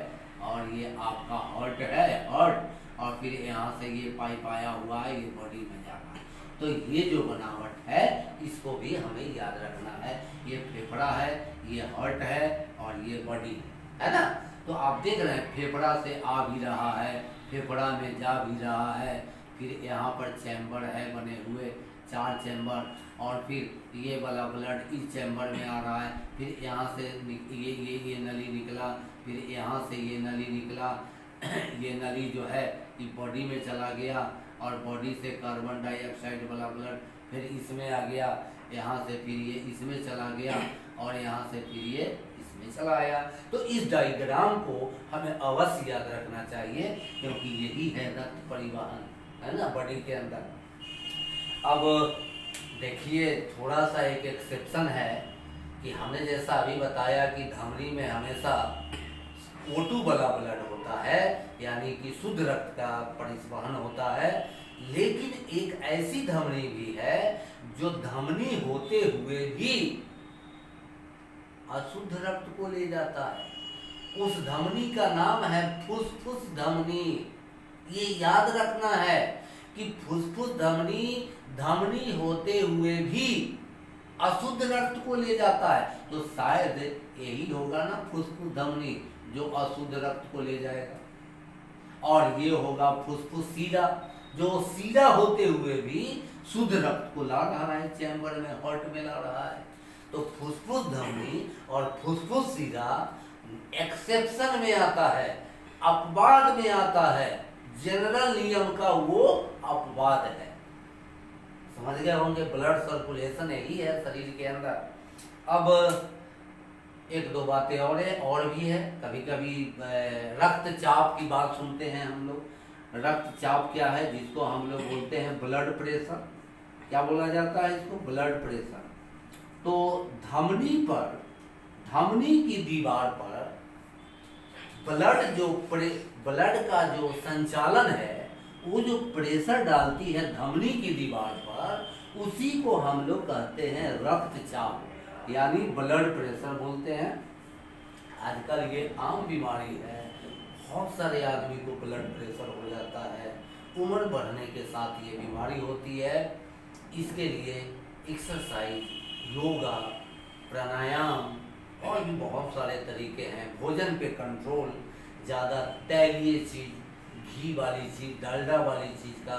A: और ये आपका हार्ट है, हार्ट, और फिर यहाँ से ये पाइप आया हुआ है, ये बॉडी में जा रहा है। तो ये जो बनावट है इसको भी हमें याद रखना है। ये फेफड़ा है, ये हार्ट है और ये बॉडी है ना। तो आप देख रहे हैं फेफड़ा से आ भी रहा है, फेफड़ा में जा भी रहा है, फिर यहाँ पर चैम्बर है बने हुए 4 चैम्बर, और फिर ये वाला ब्लड इस चैम्बर में आ रहा है, फिर यहाँ से ये नली निकला, फिर यहाँ से ये नली निकला, ये नली जो है ये बॉडी में चला गया, और बॉडी से कार्बन डाइऑक्साइड वाला ब्लड फिर इसमें आ गया, यहाँ से फिर ये इसमें चला गया, और यहाँ से फिर ये इसमें चला आया। तो इस डायग्राम को हमें अवश्य याद रखना चाहिए, क्योंकि यही है रक्त परिवहन, है ना, बॉडी के अंदर। अब देखिए, थोड़ा सा एक एक्सेप्शन है कि हमने जैसा अभी बताया कि धमनी में हमेशा O2 वाला ब्लड होता है, यानी कि शुद्ध रक्त का परिवहन होता है, लेकिन एक ऐसी धमनी भी है जो धमनी होते हुए भी अशुद्ध रक्त को ले जाता है। उस धमनी का नाम है फुसफुस धमनी। ये याद रखना है कि फुसफुस धमनी, धमनी होते हुए भी अशुद्ध रक्त को ले जाता है। तो शायद यही होगा ना फुसफुस धमनी, जो अशुद्ध रक्त को ले जाएगा, और ये होगा फुसफुस सीरा, जो सीरा होते हुए भी शुद्ध रक्त को ला रहा है, चैम्बर में, हार्ट में ला रहा है। तो फुसफुस धमनी और फुसफुस सीरा एक्सेप्शन में आता है, अपवाद में आता है, जनरल नियम का वो अपवाद है। समझ गए होंगे, ब्लड सर्कुलेशन यही है शरीर के अंदर। अब 1-2 बातें और भी है। कभी कभी रक्तचाप की बात सुनते हैं हम लोग। रक्तचाप क्या है, जिसको हम लोग बोलते हैं ब्लड प्रेशर। क्या बोला जाता है इसको? Blood pressure. तो धमनी पर, धमनी की दीवार पर ब्लड का जो संचालन है, वो जो प्रेशर डालती है धमनी की दीवार पर, उसी को हम लोग कहते हैं रक्तचाप, यानी ब्लड प्रेशर बोलते हैं। आजकल ये आम बीमारी है, बहुत सारे आदमी को ब्लड प्रेशर हो जाता है। उम्र बढ़ने के साथ ये बीमारी होती है। इसके लिए एक्सरसाइज, योगा, प्राणायाम और भी बहुत सारे तरीके हैं। भोजन पे कंट्रोल, ज़्यादा तैलीय चीज़, घी वाली चीज़, डालडा वाली चीज़ का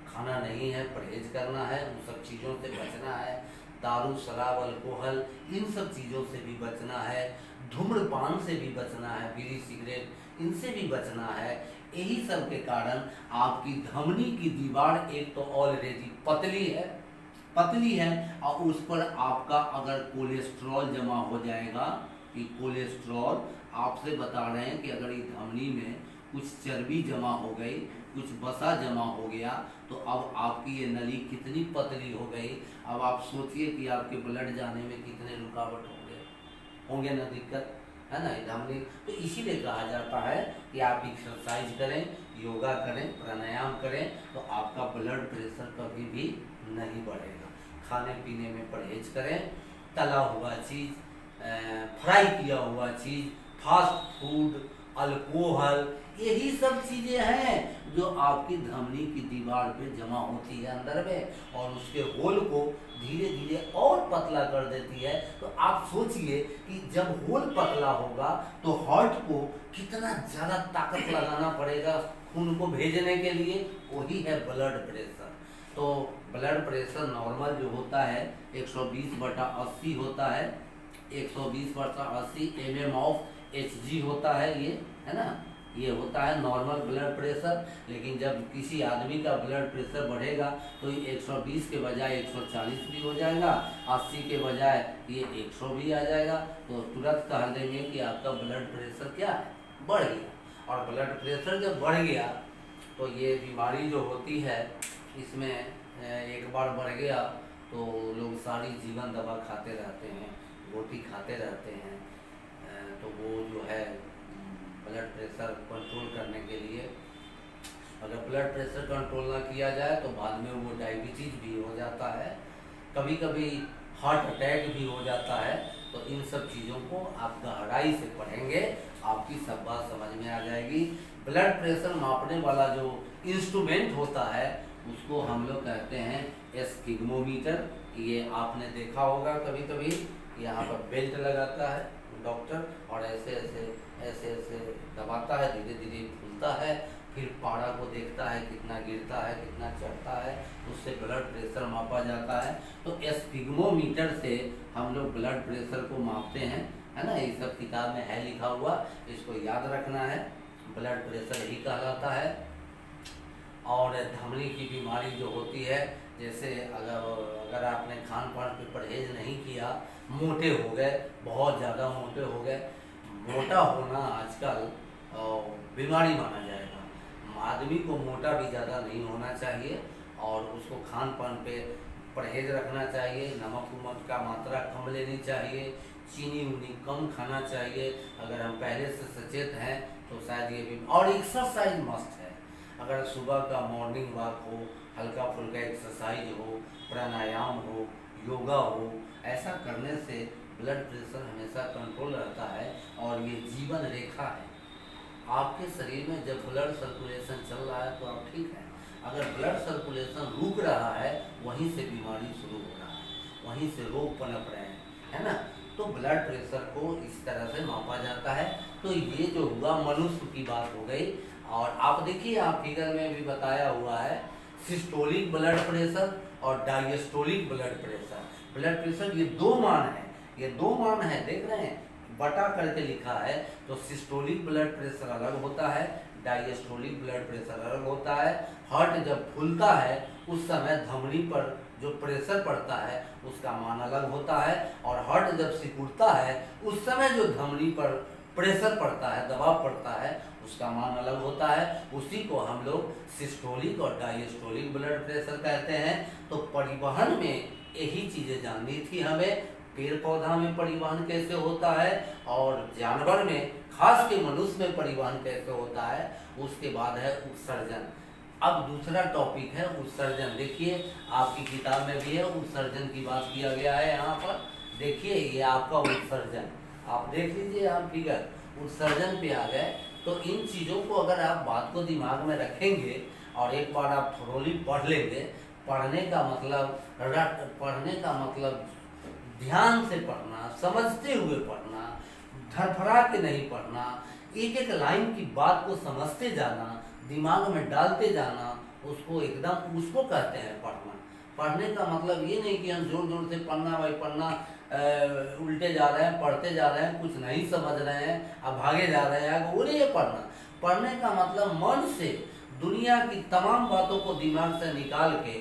A: खाना नहीं है, परहेज करना है, उन सब चीज़ों से बचना है। दारू, शराब, अल्कोहल, इन सब चीज़ों से भी बचना है। धूम्रपान से भी बचना है, बीड़ी सिगरेट इनसे भी बचना है। यही सब के कारण आपकी धमनी की दीवार एक तो ऑलरेडी पतली है और उस पर आपका अगर कोलेस्ट्रॉल जमा हो जाएगा, कि कोलेस्ट्रॉल आपसे बता रहे हैं कि अगर ये धमनी में कुछ चर्बी जमा हो गई, कुछ वसा जमा हो गया, तो अब आपकी ये नली कितनी पतली हो गई। अब आप सोचिए कि आपके ब्लड जाने में कितने रुकावट होंगे ना, दिक्कत है ना धमनी। तो इसीलिए कहा जाता है कि आप एक्सरसाइज करें, योगा करें, प्राणायाम करें, तो आपका ब्लड प्रेशर कभी भी नहीं बढ़ेगा। खाने पीने में परहेज करें, तला हुआ चीज़, फ्राई किया हुआ चीज़, फास्ट फूड, अल्कोहल, यही सब चीज़ें हैं जो आपकी धमनी की दीवार पे जमा होती है अंदर में और उसके होल को धीरे धीरे और पतला कर देती है। तो आप सोचिए कि जब होल पतला होगा तो हार्ट को कितना ज़्यादा ताकत लगाना पड़ेगा खून को भेजने के लिए, वही है ब्लड प्रेशर। तो ब्लड प्रेशर नॉर्मल जो होता है 120/80 होता है, 120/80 mm/Hg होता है, ये है ना, ये होता है नॉर्मल ब्लड प्रेशर। लेकिन जब किसी आदमी का ब्लड प्रेशर बढ़ेगा तो ये 120 के बजाय 140 भी हो जाएगा, 80 के बजाय ये 100 भी आ जाएगा। तो तुरंत कह देंगे कि आपका ब्लड प्रेशर क्या है, बढ़ गया। और ब्लड प्रेशर जब बढ़ गया तो ये बीमारी जो होती है इसमें एक बार बढ़ गया तो लोग सारी जीवन दवा खाते रहते हैं, रोटी खाते रहते हैं। तो वो जो है ब्लड प्रेशर कंट्रोल करने के लिए, अगर ब्लड प्रेशर कंट्रोल ना किया जाए तो बाद में वो डायबिटीज भी हो जाता है, कभी कभी हार्ट अटैक भी हो जाता है। तो इन सब चीज़ों को आप गहराई से पढ़ेंगे, आपकी सब बात समझ में आ जाएगी। ब्लड प्रेशर मापने वाला जो इंस्ट्रूमेंट होता है उसको हम लोग कहते हैं स्फिग्मोमीटर। ये आपने देखा होगा कभी कभी, यहाँ पर बेल्ट लगाता है डॉक्टर और ऐसे ऐसे ऐसे ऐसे दबाता है, धीरे धीरे फूलता है, फिर पारा को देखता है कितना गिरता है कितना चढ़ता है, उससे ब्लड प्रेशर मापा जाता है। तो स्फिग्मोमीटर से हम लोग ब्लड प्रेशर को मापते हैं, है ना। ये सब किताब में है लिखा हुआ, इसको याद रखना है, ब्लड प्रेशर ही कहलाता है। और धमनी की बीमारी जो होती है, जैसे अगर आपने खान पान पे परहेज नहीं किया, मोटे हो गए, बहुत ज़्यादा मोटे हो गए, मोटा होना आजकल बीमारी माना जाएगा। आदमी को मोटा भी ज़्यादा नहीं होना चाहिए और उसको खान पान पे परहेज रखना चाहिए, नमक उमक का मात्रा कम लेनी चाहिए, चीनी उनी कम खाना चाहिए। अगर हम पहले से सचेत हैं तो शायद ये भी। और एक्सरसाइज मस्ट है, अगर सुबह का मॉर्निंग वॉक हो, हल्का फुल्का एक्सरसाइज हो, प्राणायाम हो, योगा हो, ऐसा करने से ब्लड प्रेशर हमेशा कंट्रोल रहता है। और ये जीवन रेखा है, आपके शरीर में जब ब्लड सर्कुलेशन चल रहा है तो आप ठीक हैं, अगर ब्लड सर्कुलेशन रुक रहा है वहीं से बीमारी शुरू हो रहा है, वहीं से रोग पनप रहे हैं, है ना। तो ब्लड प्रेशर को इस तरह से मापा जाता है। तो ये जो हुआ मनुष्य की बात हो गई। और आप देखिए, आप फिगर में भी बताया हुआ है सिस्टोलिक ब्लड प्रेशर और diastolic blood pressure. Blood pressure ये दो मान है, ये दो मान है, देख रहे हैं, बटा करके लिखा है। तो सिस्टोलिक ब्लड प्रेशर अलग होता है, डायस्टोलिक ब्लड प्रेशर अलग होता है। हार्ट जब फूलता है उस समय धमनी पर जो प्रेशर पड़ता है उसका मान अलग होता है, और हार्ट जब सिकुड़ता है उस समय जो धमनी पर प्रेशर पड़ता है, दबाव पड़ता है, उसका मान अलग होता है। उसी को हम लोग सिस्टोलिक और डायस्टोलिक ब्लड प्रेशर कहते हैं। तो परिवहन में यही चीज़ें जाननी थी हमें, पेड़ पौधा में परिवहन कैसे होता है और जानवर में, खास के मनुष्य में परिवहन कैसे होता है। उसके बाद है उत्सर्जन। अब दूसरा टॉपिक है उत्सर्जन। देखिए आपकी किताब में भी है, उत्सर्जन की बात किया गया है यहाँ पर। देखिए ये आपका उत्सर्जन, आप देख लीजिए, आप फिगर उत्सर्जन पे आ गए। तो इन चीज़ों को अगर आप बात को दिमाग में रखेंगे और एक बार आप थोड़ी पढ़ लेंगे, पढ़ने का मतलब ध्यान से पढ़ना, समझते हुए पढ़ना, धड़फड़ा के नहीं पढ़ना, एक एक लाइन की बात को समझते जाना, दिमाग में डालते जाना, उसको एकदम, उसको कहते हैं पढ़ना। पढ़ने का मतलब ये नहीं कि हम जोर जोर से पढ़ना भाई पढ़ना, उल्टे जा रहे हैं, पढ़ते जा रहे हैं, कुछ नहीं समझ रहे हैं, अब भागे जा रहे हैं, वो नहीं है पढ़ना। पढ़ने का मतलब मन से दुनिया की तमाम बातों को दिमाग से निकाल के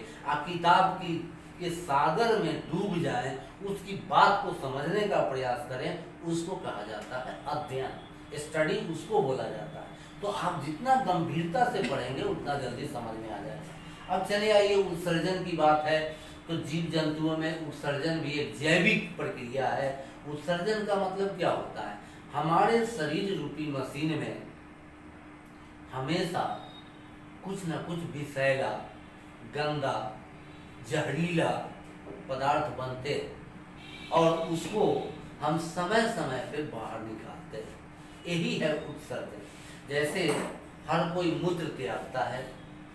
A: किताब की के सागर में डूब जाएं, उसकी बात को समझने का प्रयास करें, उसको कहा जाता है अध्ययन, स्टडी उसको बोला जाता है। तो आप जितना गंभीरता से पढ़ेंगे उतना जल्दी समझ में आ जाएगा। अब चलिए आइए, उत्सर्जन की बात है तो जीव जंतुओं में उत्सर्जन भी एक जैविक प्रक्रिया है। उत्सर्जन का मतलब क्या होता है? हमारे शरीर रूपी मशीन में हमेशा कुछ न कुछ विषैला, गंदा, जहरीला पदार्थ बनते और उसको हम समय समय पे बाहर निकालते हैं, यही है उत्सर्जन। जैसे हर कोई मूत्र त्यागता है,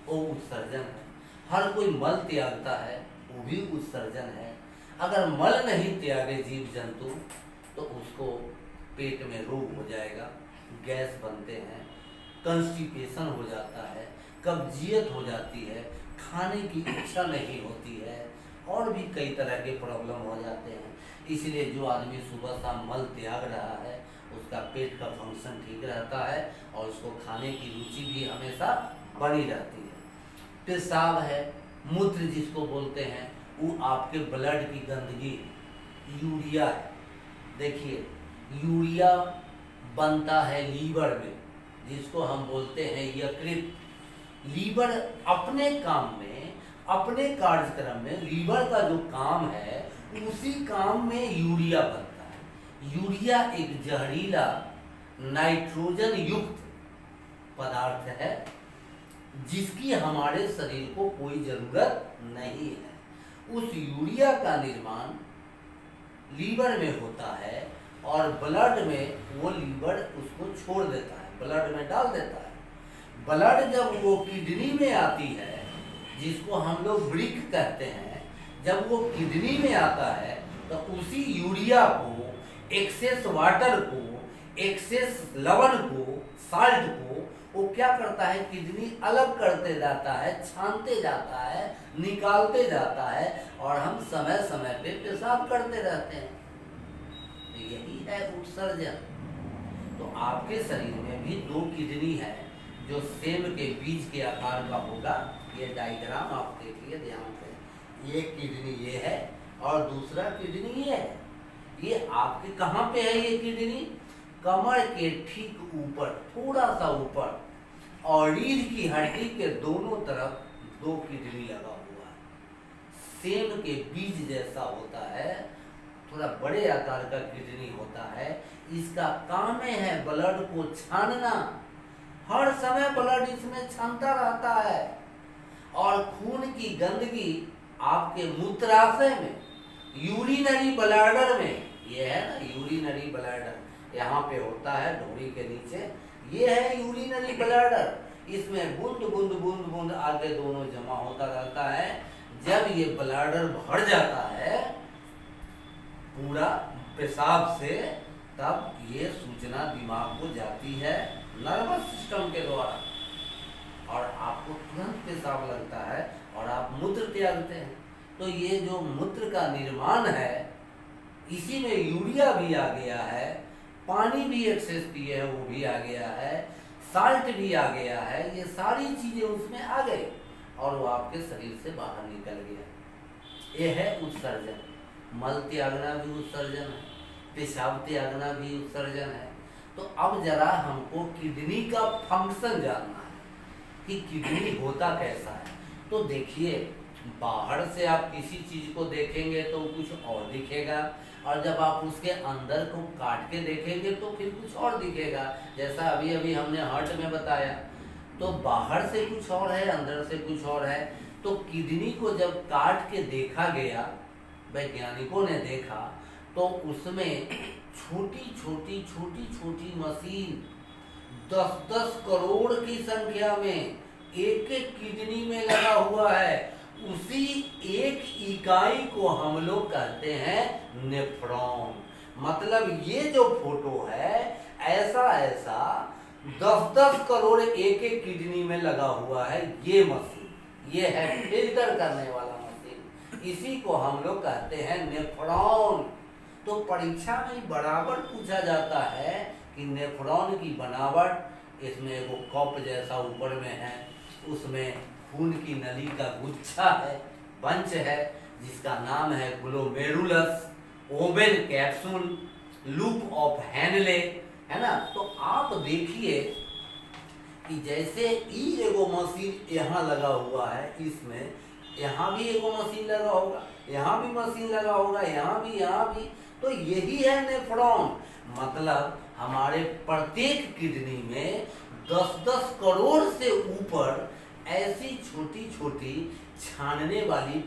A: वो उत्सर्जन है। हर कोई मल त्यागता है, वो भी उत्सर्जन है। अगर मल नहीं त्यागे जीव जंतु तो उसको पेट में रोग हो जाएगा, गैस बनते हैं, कंस्टिपेशन हो जाता है, कब्जियत हो जाती है, खाने की इच्छा नहीं होती है, और भी कई तरह के प्रॉब्लम हो जाते हैं। इसलिए जो आदमी सुबह शाम मल त्याग रहा है उसका पेट का फंक्शन ठीक रहता है और उसको खाने की रुचि भी हमेशा बनी रहती है। पेशाब है, मूत्र जिसको बोलते हैं, वो आपके ब्लड की गंदगी, यूरिया है। देखिए, यूरिया बनता है लीवर में, जिसको हम बोलते हैं यकृत। लीवर अपने काम में, अपने कार्यक्रम में, लीवर का जो काम है उसी काम में यूरिया बनता है। यूरिया एक जहरीला नाइट्रोजन युक्त पदार्थ है जिसकी हमारे शरीर को कोई जरूरत नहीं है। उस यूरिया का निर्माण लीवर में होता है और ब्लड में वो लीवर उसको छोड़ देता है, ब्लड में डाल देता है। ब्लड जब वो किडनी में आती है, जिसको हम लोग वृक्क कहते हैं, जब वो किडनी में आता है तो उसी यूरिया को, एक्सेस वाटर को, एक्सेस लवण को, साल्ट को वो क्या करता है, किडनी अलग करते जाता है, छानते जाता है, निकालते जाता है और हम समय समय पे पेशाब करते रहते हैं। यही है उत्सर्जन। तो आपके शरीर में भी 2 किडनी है जो सेब के बीज के आकार का होगा। ये डायग्राम आप देखिए ध्यान से, एक किडनी ये है और दूसरा किडनी ये है। ये आपके कहाँ पे है ये किडनी? कमर के ठीक ऊपर, थोड़ा सा ऊपर, और रीढ़ की हड्डी के दोनों तरफ 2 किडनी लगा हुआ है। सेब के बीज जैसा होता है, थोड़ा बड़े आकार का किडनी होता है। इसका काम है ब्लड को छानना, हर समय ब्लड इसमें छानता रहता है और खून की गंदगी आपके मूत्राशय में, यूरिनरी ब्लैडर में, ये है ना यूरिनरी ब्लैडर, यहाँ पे होता है ढोरी के नीचे, ये है यूरिनरी ब्लैडर। इसमें बूंद बूंद बूंद बूंद आगे दोनों जमा होता रहता है। जब ये ब्लैडर भर जाता है पूरा पेशाब से, तब ये सूचना दिमाग को जाती है नर्वस सिस्टम के द्वारा और आपको तुरंत पेशाब लगता है और आप मूत्र त्यागते हैं। तो ये जो मूत्र का निर्माण है, इसी में यूरिया भी आ गया है, पानी भी एक्सेस पिए है वो भी आ गया है, साल्ट भी आ गया है, ये सारी चीजें उसमें आ गई और वो आपके शरीर से बाहर निकल गया। ये है उत्सर्जन। मल त्यागना भी उत्सर्जन है, पेशाब त्यागना भी उत्सर्जन है। तो अब जरा हमको किडनी का फंक्शन जानना है कि किडनी होता कैसा है। तो देखिए, बाहर से आप किसी चीज को देखेंगे तो कुछ और दिखेगा और जब आप उसके अंदर को काट के देखेंगे तो फिर कुछ और दिखेगा। जैसा अभी अभी हमने हार्ट में बताया, तो बाहर से कुछ और है, अंदर से कुछ और है। तो किडनी को जब काट के देखा गया, वैज्ञानिकों ने देखा, तो उसमें छोटी छोटी मशीन 10-10 करोड़ की संख्या में एक एक किडनी में लगा हुआ है। उसी एक इकाई को हम लोग कहते हैं नेफ्रॉन। मतलब ये जो फोटो है, ऐसा 10-10 करोड़ एक एक किडनी में लगा हुआ है। ये मशीन, ये है फिल्टर करने वाला मशीन, इसी को हम लोग कहते हैं नेफ्रॉन। तो परीक्षा में बराबर पूछा जाता है कि नेफ्रॉन की बनावट, इसमें एगो कप जैसा ऊपर में है, उसमें खून की नली का गुच्छा है, बंच है, जिसका नाम है ग्लोमेरुलस, ओवेन कैप्सूल, लूप ऑफ हैनले, है ना। तो आप देखिए कि जैसे ई एगो मशीन यहाँ लगा हुआ है, इसमें यहाँ भी एगो मशीन लगा होगा, यहाँ भी मशीन लगा होगा, यहाँ भी, तो यही है नेफ्रॉन। मतलब हमारे प्रत्येक किडनी में 10-10 करोड़ से ऊपर ऐसी छोटी छोटी छानने वाली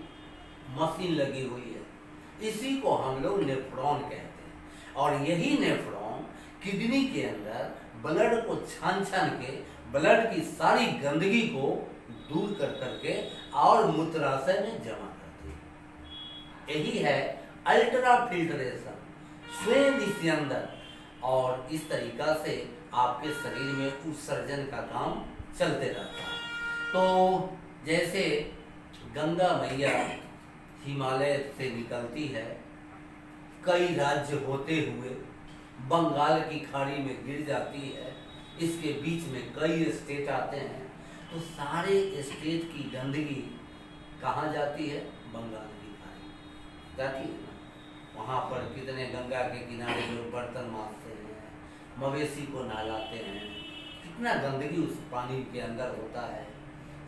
A: मशीन लगी हुई है, इसी को हम लोग नेफ्रॉन कहते हैं। और यही नेफ्रॉन किडनी के अंदर ब्लड को छान के ब्लड की सारी गंदगी को दूर कर करके और मूत्राशय में जमा करती है। यही है अल्ट्रा फिल्ट्रेशन, स्वयं इसके अंदर, और इस तरीका से आपके शरीर में उत्सर्जन का काम चलते रहता है। तो जैसे गंगा मैया हिमालय से निकलती है, कई राज्य होते हुए बंगाल की खाड़ी में गिर जाती है, इसके बीच में कई स्टेट आते हैं, तो सारे स्टेट की गंदगी कहाँ जाती है? बंगाल की खाड़ी जाती है ना। वहाँ पर कितने गंगा के किनारे लोग बर्तन मारते हैं, मवेशी को नहलाते हैं, कितना गंदगी उस पानी के अंदर होता है।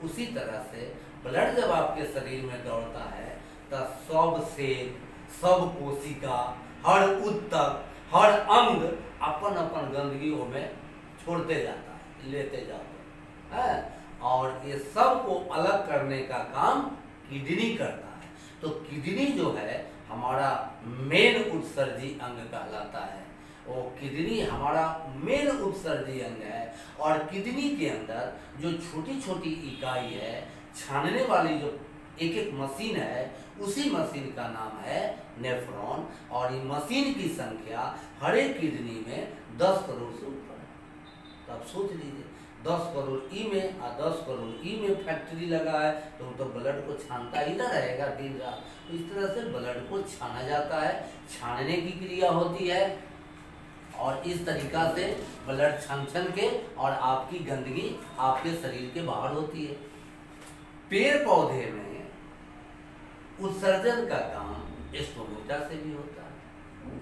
A: उसी तरह से ब्लड जब आपके शरीर में दौड़ता है तो सब सेल, सब कोशिका, हर ऊतक, हर अंग अपन अपन गंदगी में छोड़ते जाता है, लेते जाते हैं, और ये सब को अलग करने का काम किडनी करता है। तो किडनी जो है हमारा मेन उत्सर्जी अंग कहलाता है, वो किडनी हमारा मेन उत्सर्जी अंग है। और किडनी के अंदर जो छोटी छोटी इकाई है, छानने वाली जो एक एक मशीन है, उसी मशीन का नाम है नेफ्रॉन। और ये मशीन की संख्या हर एक किडनी में 10 करोड़ से ऊपर है। तो आप सोच लीजिए 10 करोड़ ई में और 10 करोड़ ई में फैक्ट्री लगा है, तो ब्लड को छानता ही ना रहेगा दिन रात। तो इस तरह से ब्लड को छाना जाता है, छानने की क्रिया होती है, और इस तरीका से ब्लड छन के और आपकी गंदगी आपके शरीर के बाहर होती है। पेड़ पौधे में उत्सर्जन का काम स्टोमेटा से भी होता है,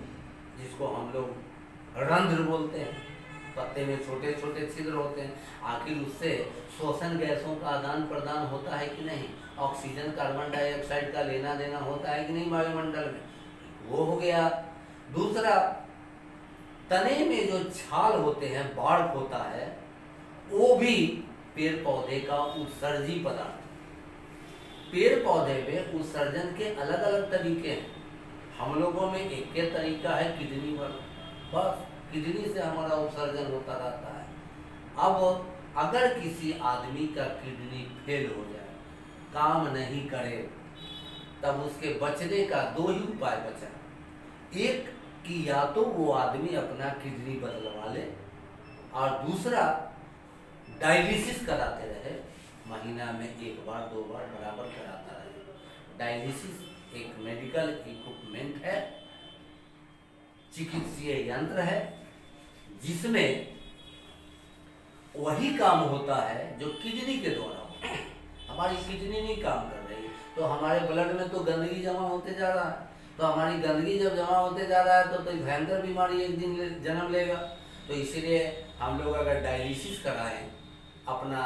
A: जिसको हम लोग रंध्र बोलते हैं। पत्ते में छोटे छोटे छिद्र होते हैं, आखिर उससे श्वसन गैसों का आदान प्रदान होता है कि नहीं, ऑक्सीजन कार्बन डाइऑक्साइड का लेना देना होता है कि नहीं वायुमंडल में, वो हो गया। दूसरा, तने में जो छाल होते हैं, बार्क होता है, वो भी पेड़ पौधे का उत्सर्जी पदार्थ। पेड़ पौधे में उत्सर्जन के अलग अलग तरीके हैं। हम लोगों में एक के तरीका है किडनी वाला, बस किडनी से हमारा उत्सर्जन होता रहता है। अब अगर किसी आदमी का किडनी फेल हो जाए, काम नहीं करे, तब उसके बचने का 2 ही उपाय बचा। एक कि या तो वो आदमी अपना किडनी बदलवा ले, और दूसरा डायलिसिस कराते रहे, महीना में 1 बार 2 बार बराबर कराता रहे। डायलिसिस एक मेडिकल इक्विपमेंट है, चिकित्सीय यंत्र है, जिसमें वही काम होता है जो किडनी के द्वारा होता है। हमारी किडनी नहीं काम कर रही, तो हमारे ब्लड में तो गंदगी जमा होते जा रहा है, तो हमारी गंदगी जब जमा होते जा रहा है तो भयंकर बीमारी एक दिन जन्म लेगा। तो इसीलिए हम लोग अगर डायलिसिस कराएं, अपना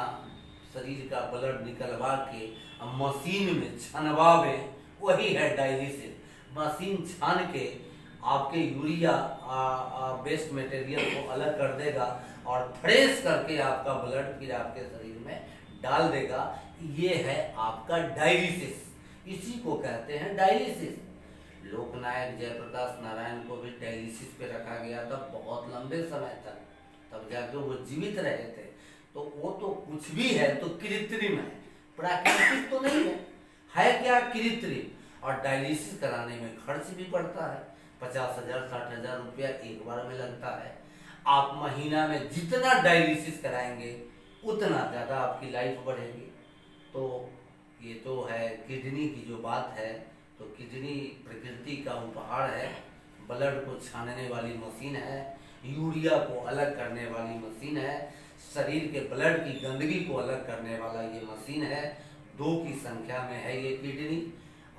A: शरीर का ब्लड निकलवा के मशीन में छनवावें, वही है डायलिसिस। मशीन छान के आपके यूरिया वेस्ट मटेरियल को अलग कर देगा और फ्रेश करके आपका ब्लड फिर आपके शरीर में डाल देगा। ये है आपका डायलिसिस, इसी को कहते हैं डायलिसिस। लोकनायक जयप्रकाश नारायण को भी डायलिसिस पे रखा गया था बहुत लंबे समय तक, तब जाकर वो जीवित रहे थे। तो वो तो कुछ भी है तो कृत्रिम है, प्राकृतिक तो नहीं है क्या कृत्रिम। और डायलिसिस कराने में खर्च भी पड़ता है, 50,000 60,000 रुपया एक बार में लगता है। आप महीना में जितना डायलिसिस कराएंगे उतना ज़्यादा आपकी लाइफ बढ़ेगी। तो ये तो है किडनी की जो बात है, तो किडनी प्रकृति का उपहार है, ब्लड को छानने वाली मशीन है, यूरिया को अलग करने वाली मशीन है, शरीर के ब्लड की गंदगी को अलग करने वाला ये मशीन है। 2 की संख्या में है ये किडनी,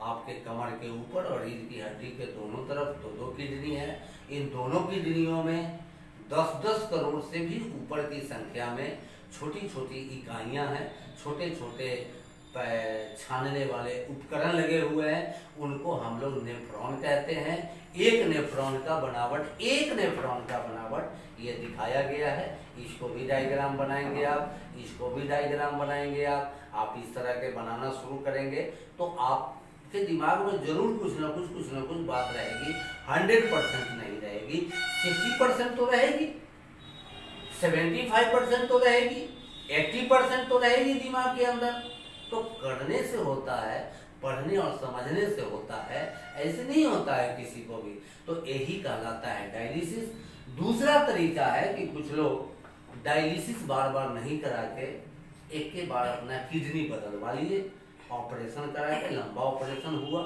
A: आपके कमर के ऊपर और रीढ़ की हड्डी के दोनों तरफ 2-2 किडनी है। इन दोनों किडनियों में 10-10 करोड़ से भी ऊपर की संख्या में छोटी छोटी इकाइयां हैं, छोटे छोटे छानने वाले उपकरण लगे हुए हैं, उनको हम लोग नेफ्रॉन कहते हैं। एक नेफ्रॉन का बनावट ये दिखाया गया है। इसको भी डायग्राम बनाएंगे आप, इसको भी डायग्राम बनाएंगे आप इस तरह के बनाना शुरू करेंगे तो आपके दिमाग में जरूर कुछ ना कुछ बात रहेगी। 100% नहीं रहेगी, 60% तो रहेगी, 75% तो रहेगी, 80% तो रहेगी दिमाग के अंदर। तो करने से होता है, पढ़ने और समझने से होता है, ऐसे नहीं होता है किसी को भी। तो यही कहलाता है डायलिसिस। दूसरा तरीका है कि कुछ लोग डायलिसिस बार बार नहीं करा के एक के बार अपना किडनी बदलवा लिए, ऑपरेशन करा के, लंबा ऑपरेशन हुआ,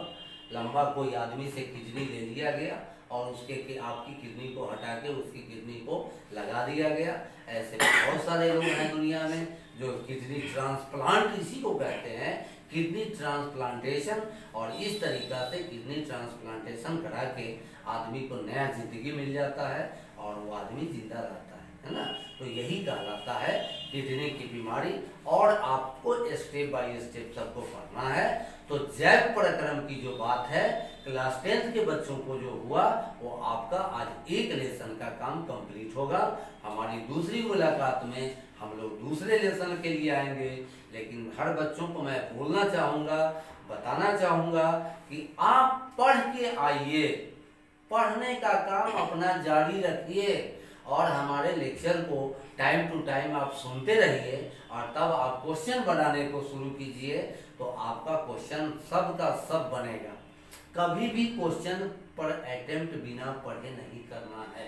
A: लंबा कोई आदमी से किडनी ले लिया गया और उसके आपकी किडनी को हटा के उसकी किडनी को लगा दिया गया। ऐसे बहुत सारे लोग हैं दुनिया में जो किडनी ट्रांसप्लांट इसी को कहते हैं, किडनी ट्रांसप्लांटेशन। और इस तरीका से किडनी ट्रांसप्लांटेशन करा के आदमी को नया जिंदगी मिल जाता है और वो आदमी जिंदा रहता है ना। तो यही कहलाता है किडनी की बीमारी। और आपको स्टेप बाय स्टेप सबको पढ़ना है। तो जैव प्रक्रम की जो बात है क्लास 10th के बच्चों को जो हुआ वो आपका आज एक लेसन का काम कंप्लीट होगा। हमारी दूसरी मुलाकात में हम लोग दूसरे लेसन के लिए आएंगे। लेकिन हर बच्चों को मैं बोलना चाहूँगा, बताना चाहूँगा कि आप पढ़ के आइए, पढ़ने का काम अपना जारी रखिए और हमारे लेक्चर को टाइम टू टाइम आप सुनते रहिए और तब आप क्वेश्चन बनाने को शुरू कीजिए तो आपका क्वेश्चन सब का सब बनेगा। कभी भी क्वेश्चन पर अटेम्प्ट बिना पढ़े नहीं करना है।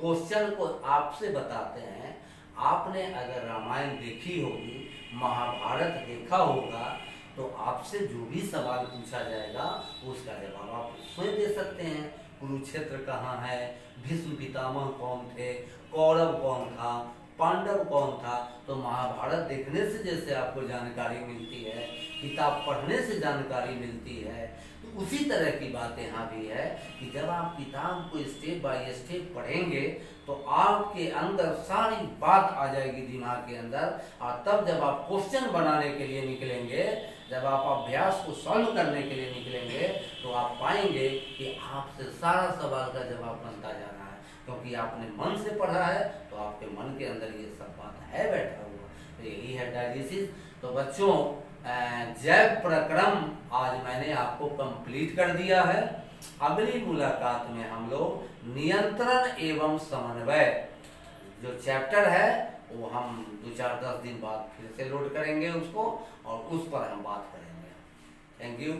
A: क्वेश्चन को आपसे बताते हैं, आपने अगर रामायण देखी होगी, महाभारत देखा होगा तो आपसे जो भी सवाल पूछा जाएगा उसका जवाब आप स्वयं दे सकते हैं। कुरुक्षेत्र कहाँ है, भीष्म पितामह कौन थे, कौरव कौन था, पांडव कौन था। तो महाभारत देखने से जैसे आपको जानकारी मिलती है, किताब पढ़ने से जानकारी मिलती है, तो उसी तरह की बात यहाँ भी है कि जब आप किताब को स्टेप बाय स्टेप पढ़ेंगे तो आपके अंदर सारी बात आ जाएगी दिमाग के अंदर। और तब जब आप क्वेश्चन बनाने के लिए निकलेंगे, जब आप अभ्यास को सॉल्व करने के लिए निकलेंगे तो आप पाएंगे कि आपसे सारा सवाल का जवाब बनता जा रहा है, क्योंकि आपने मन से पढ़ा है तो आपके मन के अंदर ये सब बात है बैठा हुआ। तो यही है डायलिसिस। तो बच्चों जैव प्रक्रम आज मैंने आपको कंप्लीट कर दिया है। अगली मुलाकात में हम लोग नियंत्रण एवं समन्वय जो चैप्टर है वो हम 2-4-10 दिन बाद फिर से लोड करेंगे उसको और उस पर हम बात करेंगे। Thank you.